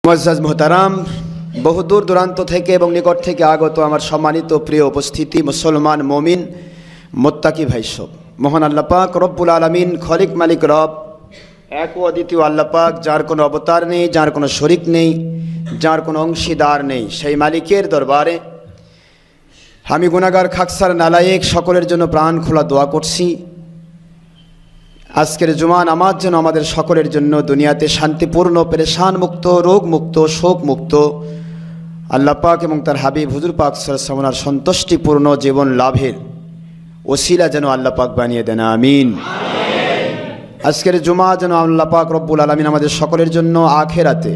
মুআজ্জাজ মুহতারাম, বহু দূর দূরান্ত থেকে এবং নিকট থেকে আগত আমার সম্মানিত প্রিয় উপস্থিতি, মুসলমান মুমিন মুত্তাকি ভাই সব, মহান আল্লাহ পাক রব্বুল আলামিন, খলিক মালিক রব, এক ও অদ্বিতীয় আল্লাহ পাক, যার কোনো অবতার নেই, যার কোনো শরিক নেই, যার কোনো অংশীদার নেই, সেই মালিকের দরবারে আমি গুনাহগার খাকসার নালায়েক সকলের জন্য প্রাণ খোলা দোয়া করছি। আজকের জুমা নামাজ যেন আমাদের সকলের জন্য দুনিয়াতে শান্তিপূর্ণ, পেরেশান মুক্ত, রোগ মুক্ত, শোক মুক্ত, আল্লাহ পাক এবং তার হাবিব হুজুর পাক সাল্লাল্লাহু আলাইহি ওয়াসাল্লামের সন্তুষ্টিপূর্ণ জীবন লাভের ওসিলা যেন আল্লাহ পাক বানিয়ে দেন, আমিন। আজকের জুমা যেন আল্লাহ পাক রব্বুল আলামিন আমাদের সকলের জন্য আখিরাতে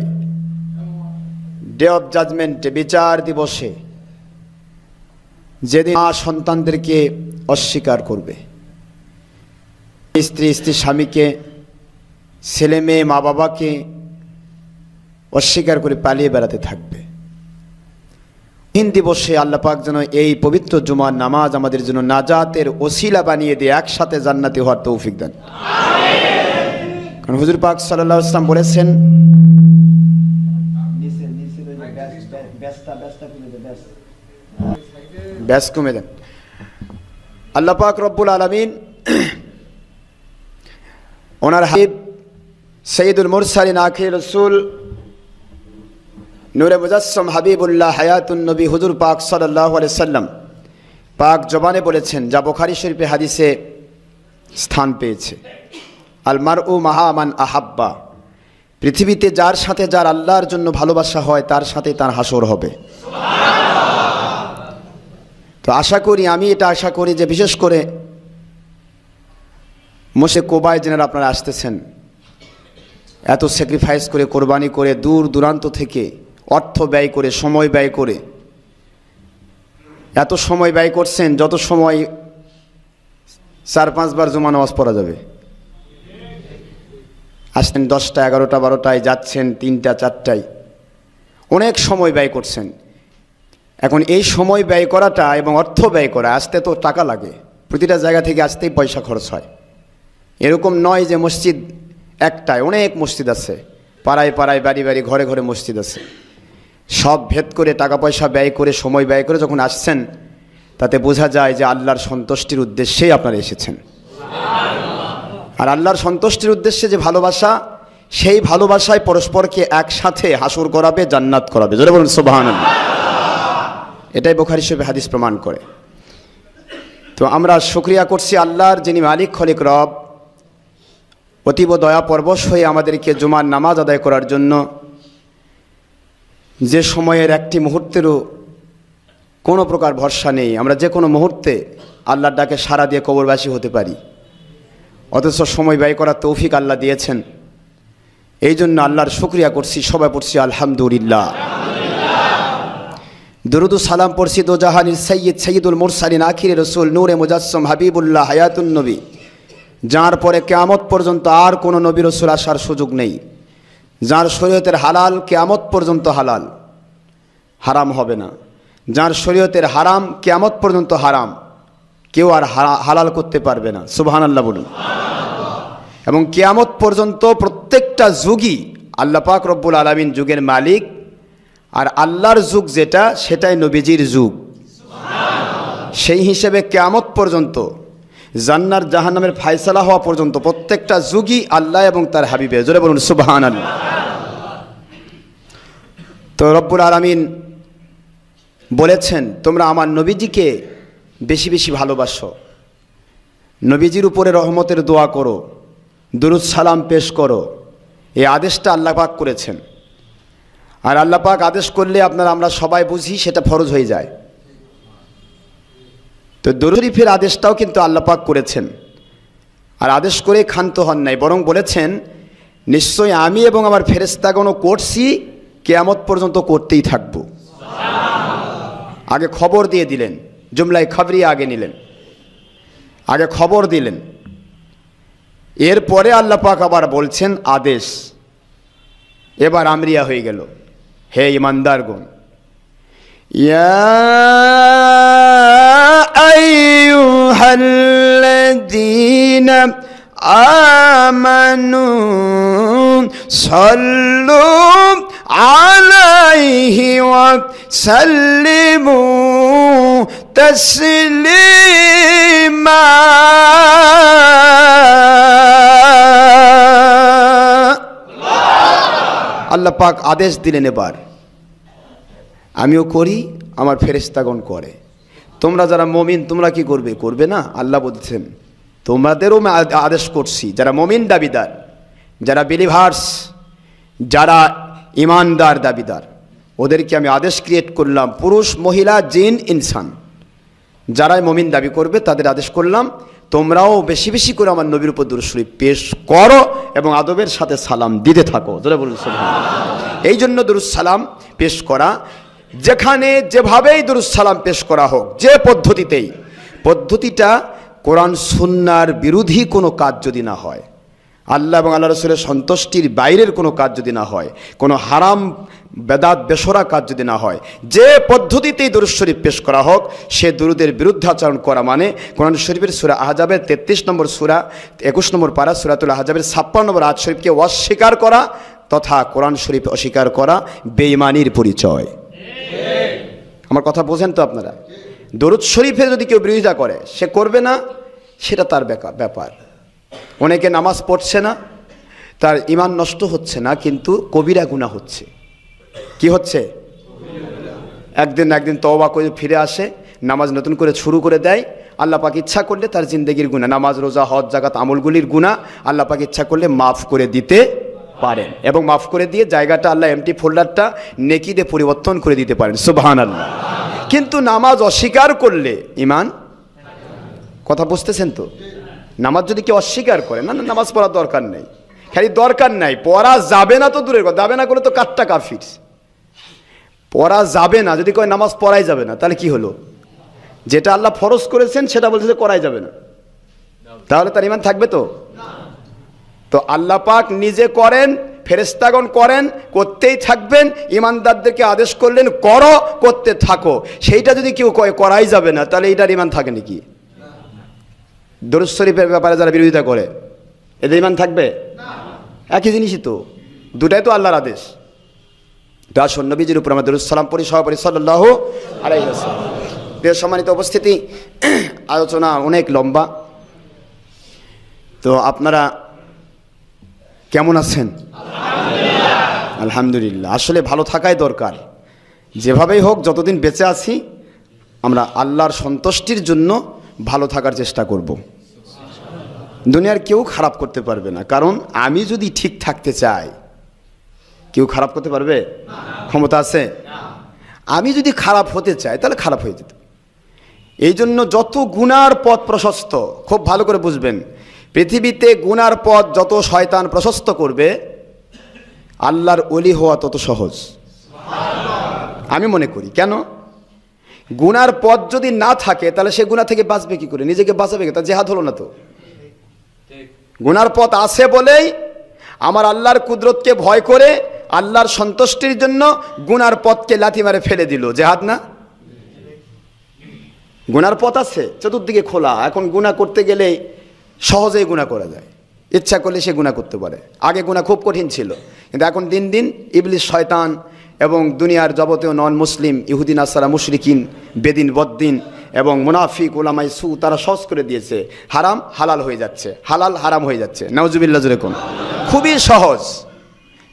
ডে অফ জাজমেন্টে, বিচার দিবসে, যেদিন মা সন্তানদেরকে অস্বীকার করবে, স্ত্রী স্বামীকে, ছেলে মেয়ে মা বাবাকে অস্বীকার করে পালিয়ে বেড়াতে থাকবে, দিন দিবসে আল্লাহ পাক যেন এই পবিত্র জুমার নামাজ আমাদের জন্য নাজাতের ওসিলা বানিয়ে দিয়ে একসাথে জান্নাতি হওয়ার তৌফিক দেন। কারণ হুজুর পাক সাল্লাল্লাহু আলাইহি ওয়াসাল্লাম বলেছেন, ব্যাস কমে দেন, আল্লাহ পাক রব্বুল আলামিন ওনার হাবিব সৈয়দুল মুরসালিন আখির রাসূল নূরে মুজাসসাম হাবিবুল্লাহ হায়াতুন নবী হুজুর পাক সাল্লাল্লাহু আলাইহি ওয়াসাল্লাম পাক জবানে বলেছেন, যা বুখারী শরীফে হাদিসে স্থান পেয়েছে, আল মারউ মাহা মান আহাব্বা, পৃথিবীতে যার সাথে যার আল্লাহর জন্য ভালোবাসা হয় তার সাথে তার হাসর হবে। তো আমি এটা আশা করি যে বিশেষ করে মসে কোবায় যেনারা আপনারা আসতেছেন, এত স্যাক্রিফাইস করে, কোরবানি করে, দূর দূরান্ত থেকে অর্থ ব্যয় করে, সময় ব্যয় করে, এত সময় ব্যয় করছেন, যত সময় 4-5 বার জুমা নামাজ পড়া যাবে। আসছেন 10টা, 11টা, 12টায়, যাচ্ছেন 3টা, 4টায়, অনেক সময় ব্যয় করছেন। এখন এই সময় ব্যয় করাটা এবং অর্থ ব্যয় করা, আসতে তো টাকা লাগে, প্রতিটা জায়গা থেকে আসতেই পয়সা খরচ হয়। এরকম নয় যে মসজিদ একটাই, অনেক মসজিদ আছে, পাড়ায় পাড়ায়, বাড়ি বাড়ি, ঘরে ঘরে মসজিদ আছে। সব ভেদ করে টাকা পয়সা ব্যয় করে, সময় ব্যয় করে যখন আসছেন, তাতে বোঝা যায় যে আল্লাহর সন্তুষ্টির উদ্দেশ্যেই আপনারা এসেছেন। আর আল্লাহর সন্তুষ্টির উদ্দেশ্যে যে ভালোবাসা, সেই ভালোবাসায় পরস্পরকে একসাথে হাসর করাবে, জান্নাত করাবে। জোরে বলুন সুবহানাল্লাহ। এটাই বুখারী শরীফে হাদিস প্রমাণ করে। তো আমরা শুকরিয়া করছি আল্লাহর, যিনি মালিক খলিক রব, অতীব দয়া পরবশ হয়ে আমাদেরকে জুমার নামাজ আদায় করার জন্য, যে সময়ের একটি মুহূর্তেরও কোনো প্রকার ভরসা নেই, আমরা যে কোনো মুহূর্তে আল্লাহর ডাকে সাড়া দিয়ে কবরবাসী হতে পারি, অথচ সময় ব্যয় করার তৌফিক আল্লাহ দিয়েছেন। এই জন্য আল্লাহর শুকরিয়া করছি, সবাই পড়ছি আলহামদুলিল্লাহ। দুরুদ সালাম পড়ছি দো জাহানির সৈয়দ সৈয়দুল মুরসালিন আখির রাসূল নূরে মুজাসসাম হাবিবুল্লাহ হায়াতুন নবী, যার পরে কিয়ামত পর্যন্ত আর কোনো নবী রাসূল আসার সুযোগ নেই, যার শরীয়তের হালাল কিয়ামত পর্যন্ত হালাল, হারাম হবে না, যার শরীয়তের হারাম কিয়ামত পর্যন্ত হারাম, কেউ আর হালাল করতে পারবে না। সুবহানাল্লাহ বলুন। এবং কিয়ামত পর্যন্ত প্রত্যেকটা যুগই আল্লাহ পাক রব্বুল আলামিন যুগের মালিক, আর আল্লাহর যুগ যেটা, সেটাই নবীজির যুগ। সেই হিসেবে কিয়ামত পর্যন্ত, জান্নাত জাহান্নামের ফায়সালা হওয়া পর্যন্ত প্রত্যেকটা যুগই আল্লাহ এবং তার হাবিবের। জোরে বলুন সুবহানাল্লাহ। তো রব্বুল আলামিন বলেছেন, তোমরা আমার নবীজিকে বেশি বেশি ভালোবাসো, নবীজির উপরে রহমতের দোয়া করো, দুরুদ সালাম পেশ করো। এই আদেশটা আল্লাহ পাক করেছেন। আর আল্লাহ পাক আদেশ করলে আমরা সবাই বুঝি সেটা ফরজ হয়ে যায়। তো দুরূদ শরীফের আদেশটাও কিন্তু আল্লাহ পাক করেছেন। আর আদেশ করে ক্ষান্ত হন নাই, বরং বলেছেন, নিশ্চয় আমি এবং আমার ফেরেশতাগণও করছি, কিয়ামত পর্যন্ত করতেই থাকব। আগে খবর দিয়ে দিলেন, জুমলাই খবরিয়া আগে নিলেন, আগে খবর দিলেন। এরপরে আল্লাহ পাক আবার বলছেন আদেশ, এবার আমরিয়া হয়ে গেল। হে ইমানদারগণ, ইয়া আইয়ুহাল্লাযীনা আমানু সাল্লু সাল্লিমু তাসলিমা। আল্লাহ পাক আদেশ দিলেন, এবার আমিও করি, আমার ফেরেশতাগণ করে। তোমরা যারা মুমিন তোমরা কি করবে? করবে না? আল্লাহ বলছেন তোমাদেরও আদেশ করছি, যারা মুমিন দাবিদার, যারা বিলিভার্স, যারা ইমানদার দাবিদার, ওদেরকে আমি আদেশ ক্রিয়েট করলাম, পুরুষ মহিলা জিন ইনসান যারাই মুমিন দাবি করবে তাদের আদেশ করলাম, তোমরাও বেশি বেশি করে আমার নবীর উপর দুরূদ শরীফ পেশ করো এবং আদবের সাথে সালাম দিতে থাকো। জোরে বলুন সুবহানাল্লাহ। এই জন্য দুরূদ সালাম পেশ করা, যেখানে যেভাবেই দুরূদ সালাম পেশ করা হোক, যে পদ্ধতিতেই, পদ্ধতিটা কোরআন সুন্নাহর বিরোধী কোনো কাজ যদি না হয়, আল্লাহ এবং আল্লাহ রাসূলের সন্তুষ্টির বাইরের কোনো কাজ যদি না হয়, কোনো হারাম বেদাত বেসরা কাজ যদি না হয়, যে পদ্ধতিতেই দুরূদ শরীফ পেশ করা হোক, সে দুরূদের বিরুদ্ধাচরণ করা মানে কোরআন শরীফের সূরা আহজাবের 33 নম্বর সূরা 21 নম্বর পারা সূরাতুল আহজাবের 56 নম্বর আয়াত শরীফকে অস্বীকার করা তথা কোরআন শরীফ অস্বীকার করা বেঈমানির পরিচয়। আমার কথা বোঝেন তো আপনারা? দরুদ শরীফে যদি কেউ বিরোধিতা করে, সে করবে না, সেটা তার ব্যাপার। অনেকে নামাজ পড়ছে না, তার ঈমান নষ্ট হচ্ছে না, কিন্তু কবিরা গুনাহ হচ্ছে। কি হচ্ছে? একদিন তওবা করে ফিরে আসে, নামাজ নতুন করে শুরু করে দেয়, আল্লাহ পাক ইচ্ছা করলে তার জিন্দেগির গুনাহ, নামাজ রোজা হজ জাকাত আমলগুলির গুনাহ আল্লাহ পাক ইচ্ছা করলে মাফ করে দিতে পারেন, এবং মাফ করে দিয়ে জায়গাটা আল্লাহ এমটি ফোল্ডারটা নেকি দিয়ে পরিবর্তন করে দিতে পারেন। সুবহানাল্লাহ। কিন্তু নামাজ অস্বীকার করলে ঈমান, কথা বুঝতেছেন তো? নামাজ যদি কেউ অস্বীকার করে, না নামাজ পড়ার দরকার নেই, খালি দরকার নাই, পড়া যাবে না তো দূরের কথা, যাবে না করে তো কাটটা কাফির। পড়া যাবে না যদি কয় নামাজ পড়াই যাবে না, তাহলে কি হলো? যেটা আল্লাহ ফরজ করেছেন সেটা বলছে যে করাই যাবে না, তাহলে তার ঈমান থাকবে তো? তো আল্লাহ পাক নিজে করেন, ফেরেশতাগণ করেন, করতেই থাকবেন, ঈমানদারদেরকে আদেশ করলেন করো, করতে থাকো। সেইটা যদি কেউ কয় করাই যাবে না, তাহলে এইটার ঈমান থাকে নাকি? দরুদ শরীফের ব্যাপারে যারা বিরোধিতা করে, এদের ঈমান থাকবে? একই জিনিসই তো, দুটাই তো আল্লাহর আদেশ। তো আসুন নবীজির উপর আমরা দরুদ সালাম পড়ি, সহপরি সাল্লাল্লাহু আলাইহি ওয়াসাল্লাম। প্রিয় সম্মানিত উপস্থিতি, আলোচনা অনেক লম্বা, তো আপনারা কেমন আছেন? আলহামদুলিল্লাহ। আসলে ভালো থাকাই দরকার, যেভাবেই হোক যতদিন বেঁচে আছি আমরা আল্লাহর সন্তুষ্টির জন্য ভালো থাকার চেষ্টা করব। দুনিয়ার কেউ খারাপ করতে পারবে না, কারণ আমি যদি ঠিক থাকতে চাই, কেউ খারাপ করতে পারবে? ক্ষমতা আছে? আমি যদি খারাপ হতে চাই তাহলে খারাপ হয়ে যেত। এই জন্য যত গুনার পথ প্রশস্ত, খুব ভালো করে বুঝবেন, পৃথিবীতে গুনার পথ যত শয়তান প্রশস্ত করবে, আল্লাহর ওলি হওয়া তত সহজ আমি মনে করি। কেন? গুনার পথ যদি না থাকে তাহলে সে গুনাহ থেকে বাঁচবে কি করে? নিজেকে বাঁচাবে কি? তার জিহাদ হলো না তো। গুনার পথ আছে বলেই আমার আল্লাহর কুদরতকে ভয় করে আল্লাহর সন্তুষ্টির জন্য গুনার পথকে লাথি মারে ফেলে দিল, জিহাদ না? গুনার পথ আছে চতুর্দিকে খোলা, এখন গুনাহ করতে গেলে সহজেই গুনাহ করা যায়, ইচ্ছা করলে সে গুনাহ করতে পারে। আগে গুনাহ খুব কঠিন ছিল, কিন্তু এখন দিন দিন ইবলিস শয়তান এবং দুনিয়ার যাবতীয় নন মুসলিম, ইহুদি নাসারা, মুশরিকিন, বেদিন বদ্দিন এবং মুনাফিক উলামায়ে সু, তারা সহজ করে দিয়েছে, হারাম হালাল হয়ে যাচ্ছে, হালাল হারাম হয়ে যাচ্ছে। নাউজুবিল্লাহ যেরকম খুবই সহজ।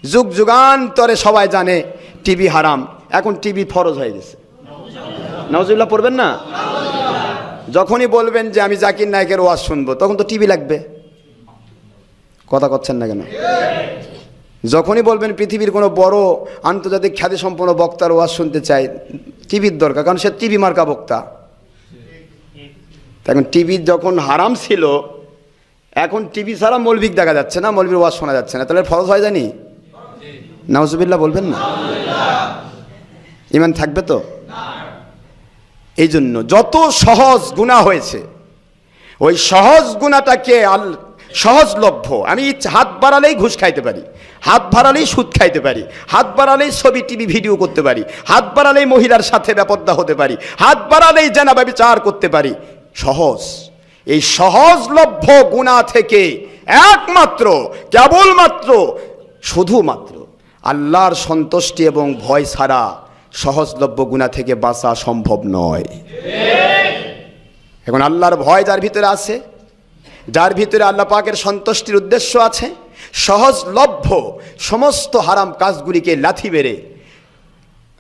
যুগ যুগান্তরে সবাই জানে টিভি হারাম, এখন টিভি ফরজ হয়ে গেছে। নাউজুবিল্লাহ পড়বেন না? যখনই বলবেন যে আমি জাকির নায়েকের ওয়াজ শুনবো, তখন তো টিভি লাগবে। কথা করছেন না কেন? যখনই বলবেন পৃথিবীর কোনো বড় আন্তর্জাতিক খ্যাতিসম্পন্ন বক্তার ওয়াজ শুনতে চাই, টিভির দরকার, কারণ সে টিভি মার্কা বক্তা। এখন টিভি যখন হারাম ছিল, এখন টিভি ছাড়া মৌলভিক দেখা যাচ্ছে না, মৌলভির ওয়াজ শোনা যাচ্ছে না, তাহলে ফরজ হয়ে যায়নি? নাউজুবিল্লাহ বলবেন না? ঈমান থাকবে তো? এই জন্য যত সহজ গুনাহ হয়েছে, ওই সহজ গুনাহটাকে সহজলভ্য, আমি হাত বাড়ালেই ঘুষ খাইতে পারি, হাত বাড়ালেই সুদ খাইতে পারি, হাত বাড়ালেই ছবি টিভি ভিডিও করতে পারি, হাত বাড়ালেই মহিলার সাথে বেপর্দা হতে পারি, হাত বাড়ালেই জেনা ব্যভিচার করতে পারি। সহজ, এই সহজলভ্য গুনাহ থেকে একমাত্র, কেবলমাত্র, শুধুমাত্র আল্লাহর সন্তুষ্টি এবং ভয় ছাড়া সহজলভ্য গুনাহ থেকে বাঁচা সম্ভব নয়। এখন আল্লাহর ভয় যার ভিতরে আছে, যার ভিতরে আল্লাহ পাকের সন্তুষ্টির উদ্দেশ্য আছে, সহজলভ্য সমস্ত হারাম কাজগুলিকে লাথি মেরে,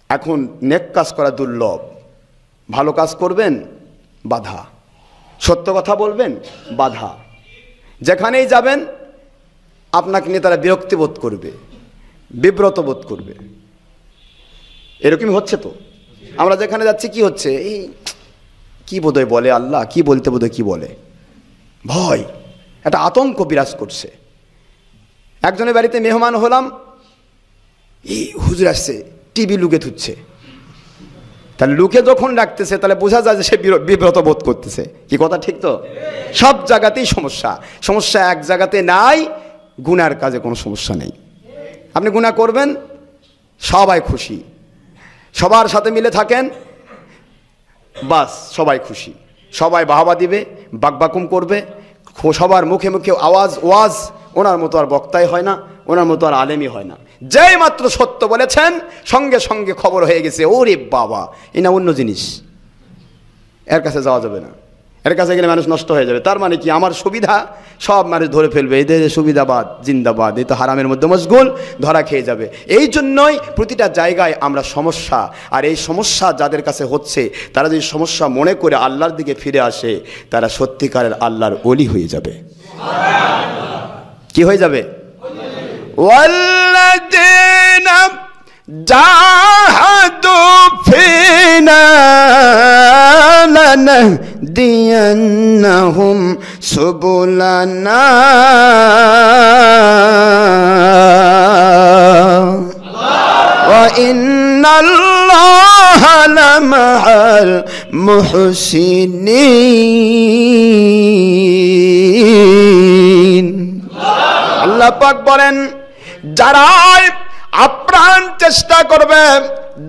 এখন নেক কাজ করা দুর্লভ, ভালো কাজ করবেন বাধা, সত্য কথা বলবেন বাধা, যেখানেই যাবেন আপনাকে নিয়ে তারা বিরক্তি বোধ করবে, বিব্রত বোধ করবে। এরকমই হচ্ছে তো, আমরা যেখানে যাচ্ছি কি হচ্ছে, এই কি বোধহয় বলে আল্লাহ, কি বলতে বোধহয় কি বলে, ভয়, একটা আতঙ্ক বিরাজ করছে। একজনের বাড়িতে মেহমান হলাম, এই হুজুর আসছে, টিভি লুকে থুচ্ছে। তাহলে লুকে যখন ডাকতেছে তাহলে বোঝা যায় যে সে বিব্রত বোধ করতেছে। কি কথা ঠিক তো? সব জায়গাতেই সমস্যা, সমস্যা এক জায়গাতে নাই, গুনার কাজে কোনো সমস্যা নেই। আপনি গুনাহ করবেন, সবাই খুশি, সবার সাথে মিলে থাকেন, বাস সবাই খুশি, সবাই বাহবা দিবে, বাকবাকুম করবে, সবার মুখে মুখে আওয়াজ ওয়াজ, ওনার মতো আর বক্তাই হয় না, ওনার মতো আর আলেমই হয় না। যেই মাত্র সত্য বলেছেন সঙ্গে সঙ্গে খবর হয়ে গেছে, ওরে বাবা এ না অন্য জিনিস, এর কাছে যাওয়া যাবে না, এর কাছে গেলে মানুষ নষ্ট হয়ে যাবে। তার মানে কি, আমার সুবিধা সব মানুষ ধরে ফেলবে, এদের সুবিধাবাদ জিন্দাবাদ, এই তো হারামের মধ্যে মশগুল, ধরা খেয়ে যাবে। এই জন্যই প্রতিটা জায়গায় আমরা সমস্যা, আর এই সমস্যা যাদের কাছে হচ্ছে তারা যদি সমস্যা মনে করে আল্লাহর দিকে ফিরে আসে, তারা সত্যিকারের আল্লাহর ওলি হয়ে যাবে। কি হয়ে যাবে? ওয়াল্লাযীনা জাহাদু ফিনা লানাহদিয়ান্নাহুম সুবুলানা ওয়া ইন্নাল্লাহা লামাআল মুহসিনিন। আল্লাহ পাক বলেন, যারাই আপ্রাণ চেষ্টা করবে,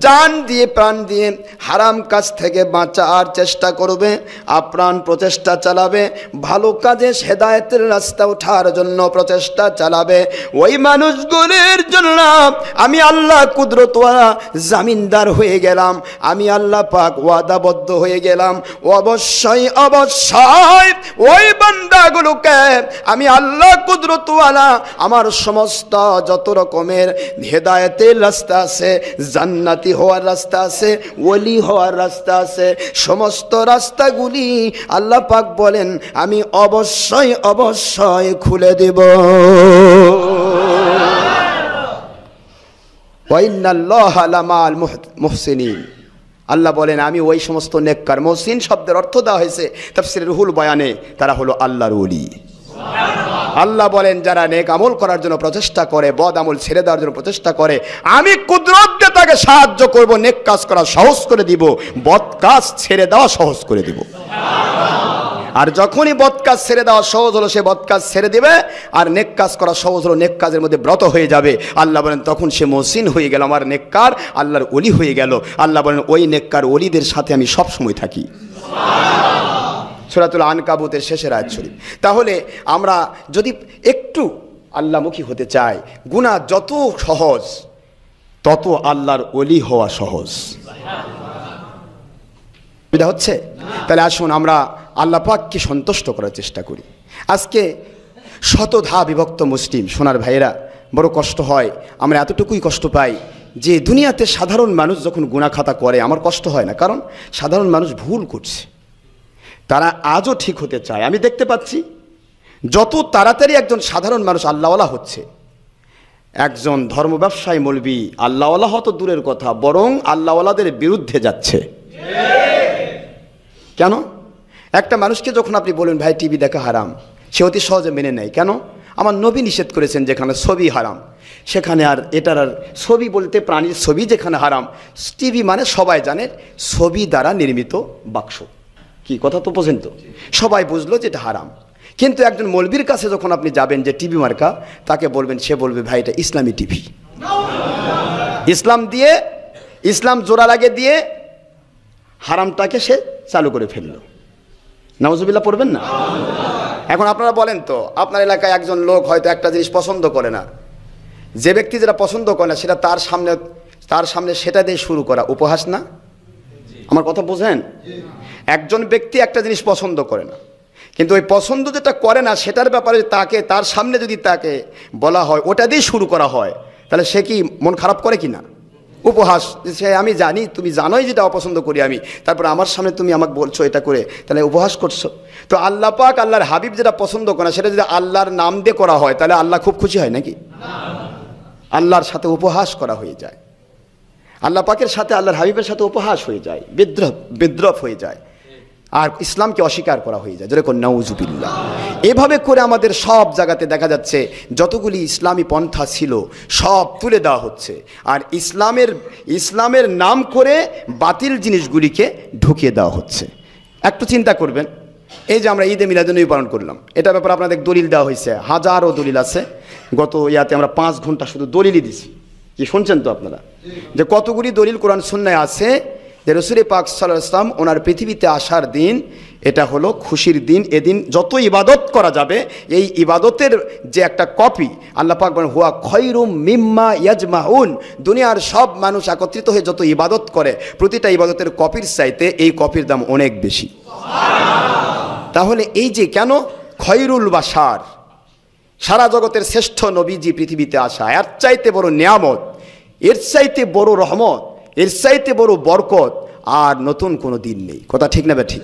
জান দিয়ে প্রাণ দিয়ে হারাম কাজ থেকে বাঁচার চেষ্টা করবে, আপ্রাণ প্রচেষ্টা চালাবে, ভালো কাজে হেদায়েতের রাস্তা ওঠার জন্য প্রচেষ্টা চালাবে, ওই মানুষগুলির জন্য আমি আল্লাহ কুদরতওয়ালা জামিনদার হয়ে গেলাম, আমি আল্লাহ পাক ওয়াদাবদ্ধ হয়ে গেলাম। অবশ্যই অবশ্যই ওই বান্দাগুলোকে আমি আল্লাহ কুদরতওয়ালা আমার সমস্ত যত রকমের হেদায়েতের রাস্তা আছে, জান্নাতি হওয়ার রাস্তা আছে, ওলি হওয়ার রাস্তা আছে, সমস্ত রাস্তাগুলি আল্লাহ পাক বলেন আমি অবশ্যই অবশ্যই খুলে দেব। ওয়া ইন্নাল্লাহা লামাল মুহসিনিন। আল্লাহ বলেন আমি ওই সমস্ত নেককার, মুহসিন শব্দের অর্থ দেওয়া হয়েছে তাফসীরে রুহুল বয়ানে, তারা হলো আল্লাহর ওলি। আল্লাহ বলেন যারা নেক আমল করার জন্য প্রচেষ্টা করে, বদ আমল ছেড়ে দেওয়ার জন্য প্রচেষ্টা করে, আমি কুদরত দিয়ে তাকে সাহায্য করব, নেক কাজ করা সহজ করে দিব, বদ কাজ ছেড়ে দেওয়া সহজ করে দিব। আর যখনই বদ কাজ ছেড়ে দেওয়া সহজ হলো, সে বদ কাজ ছেড়ে দিবে, আর নেক কাজ করা সহজ হলো, নেক কাজের মধ্যে ব্রত হয়ে যাবে। আল্লাহ বলেন তখন সে মুহসিন হয়ে গেল, আমার নেককার আল্লাহর ওলি হয়ে গেল। আল্লাহ বলেন ওই নেককার ওলিদের সাথে আমি সব সময় থাকি। সূরাতুল আনকাবুতের শেষের আয়াত শরীফ। তাহলে আমরা যদি একটু আল্লাহমুখী হতে চাই, গুনাহ যত সহজ তত আল্লাহর ওলি হওয়া সহজ। এটা হচ্ছে, তাহলে আসুন আমরা আল্লাহ পাককে সন্তুষ্ট করার চেষ্টা করি। আজকে শতধা বিভক্ত মুসলিম সোনার ভাইয়েরা, বড় কষ্ট হয়, আমরা এতটুকুই কষ্ট পাই যে দুনিয়াতে সাধারণ মানুষ যখন গুনাহ খাতা করে আমার কষ্ট হয় না, কারণ সাধারণ মানুষ ভুল করছে, তারা আজও ঠিক হতে চায়। আমি দেখতে পাচ্ছি যত তাড়াতাড়ি একজন সাধারণ মানুষ আল্লাহওয়ালা হচ্ছে, একজন ধর্ম ব্যবসায়ী মৌলবি আল্লাহওয়ালা হতো দূরের কথা, বরং আল্লাহওয়ালাদের বিরুদ্ধে যাচ্ছে। কেন? একটা মানুষকে যখন আপনি বলেন ভাই টিভি দেখা হারাম, সে অতি সহজে মেনে নেয়। কেন? আমার নবী নিষেধ করেছেন যেখানে ছবি হারাম সেখানে, আর এটার আর ছবি বলতে প্রাণীর ছবি যেখানে হারাম, টিভি মানে সবাই জানে ছবি দ্বারা নির্মিত বাক্স। কি কথা তো বোঝেন তো, সবাই বুঝলো যে এটা হারাম। কিন্তু একজন মৌলবীর কাছে যখন আপনি যাবেন যে টিভি মার্কা, তাকে বলবেন, সে বলবে ভাই এটা ইসলামী টিভি, ইসলাম দিয়ে ইসলাম জোড়া লাগে দিয়ে হারামটাকে সে চালু করে ফেললো। নাউজুবিল্লাহ পড়বেন না? এখন আপনারা বলেন তো, আপনার এলাকায় একজন লোক হয়তো একটা জিনিস পছন্দ করে না, যে ব্যক্তি যেটা পছন্দ করে না সেটা তার সামনে তার সামনে সেটা দিয়ে শুরু করা উপহাস না? আমার কথা বোঝেন? একজন ব্যক্তি একটা জিনিস পছন্দ করে না, কিন্তু ওই পছন্দ যেটা করে না সেটার ব্যাপারে তার সামনে যদি তাকে বলা হয়, ওটা দিয়ে শুরু করা হয়, তাহলে সে কি মন খারাপ করে কি না? উপহাস, সে আমি জানি তুমি জানোই যেটা অপছন্দ করি আমি, তারপর আমার সামনে তুমি আমাকে বলছো এটা করে, তাহলে উপহাস করছো। তো আল্লাহ পাক আল্লাহর হাবিব যেটা পছন্দ করে না সেটা যদি আল্লাহর নাম দিয়ে করা হয়, তাহলে আল্লাহ খুব খুশি হয় নাকি? আল্লাহর সাথে উপহাস করা হয়ে যায়, আল্লাহ পাকের সাথে আল্লাহর হাবিবের সাথে উপহাস হয়ে যায়, বিদ্রোহ হয়ে যায়, আর ইসলামকে অস্বীকার করা হয়ে যায়। যেরকম নাউজুবিল্লাহ। এভাবে করে আমাদের সব জায়গাতে দেখা যাচ্ছে যতগুলি ইসলামী পন্থা ছিল সব তুলে দেওয়া হচ্ছে, আর ইসলামের নাম করে বাতিল জিনিসগুলিকে ঢুকিয়ে দেওয়া হচ্ছে। একটু চিন্তা করবেন, এই যে আমরা ঈদে মিলাদুন্নবী পালন করলাম, এটার ব্যাপারে আপনাদের দলিল দেওয়া হয়েছে, হাজারো দলিল আছে। গত ইয়াতে আমরা 5 ঘন্টা শুধু দলিলই দিছি। কি শুনছেন তো আপনারা যে কতগুলি দলিল কোরআন সুন্নায় আছে যে রাসূল পাক সাল্লাল্লাহু আলাইহি ওয়াসাল্লাম ওনার পৃথিবীতে আসার দিন এটা হলো খুশির দিন। এদিন যত ইবাদত করা যাবে এই ইবাদতের যে একটা কপি আল্লাহ পাক বলেন হুয়া খয়রুম মিম্মা ইয়াজমাউন, দুনিয়ার সব মানুষ একত্রিত হয়ে যত ইবাদত করে প্রতিটা ইবাদতের কপির চাইতে এই কপির দাম অনেক বেশি। তাহলে এই যে কেন খয়রুল বাশার, সারা জগতের শ্রেষ্ঠ নবীজি পৃথিবীতে আসা, এর চাইতে বড় নিয়ামত, এর চাইতে বড় রহমত, এর চাইতে বড় বরকত আর নতুন কোনো দিন নেই। কথা ঠিক না ঠিক?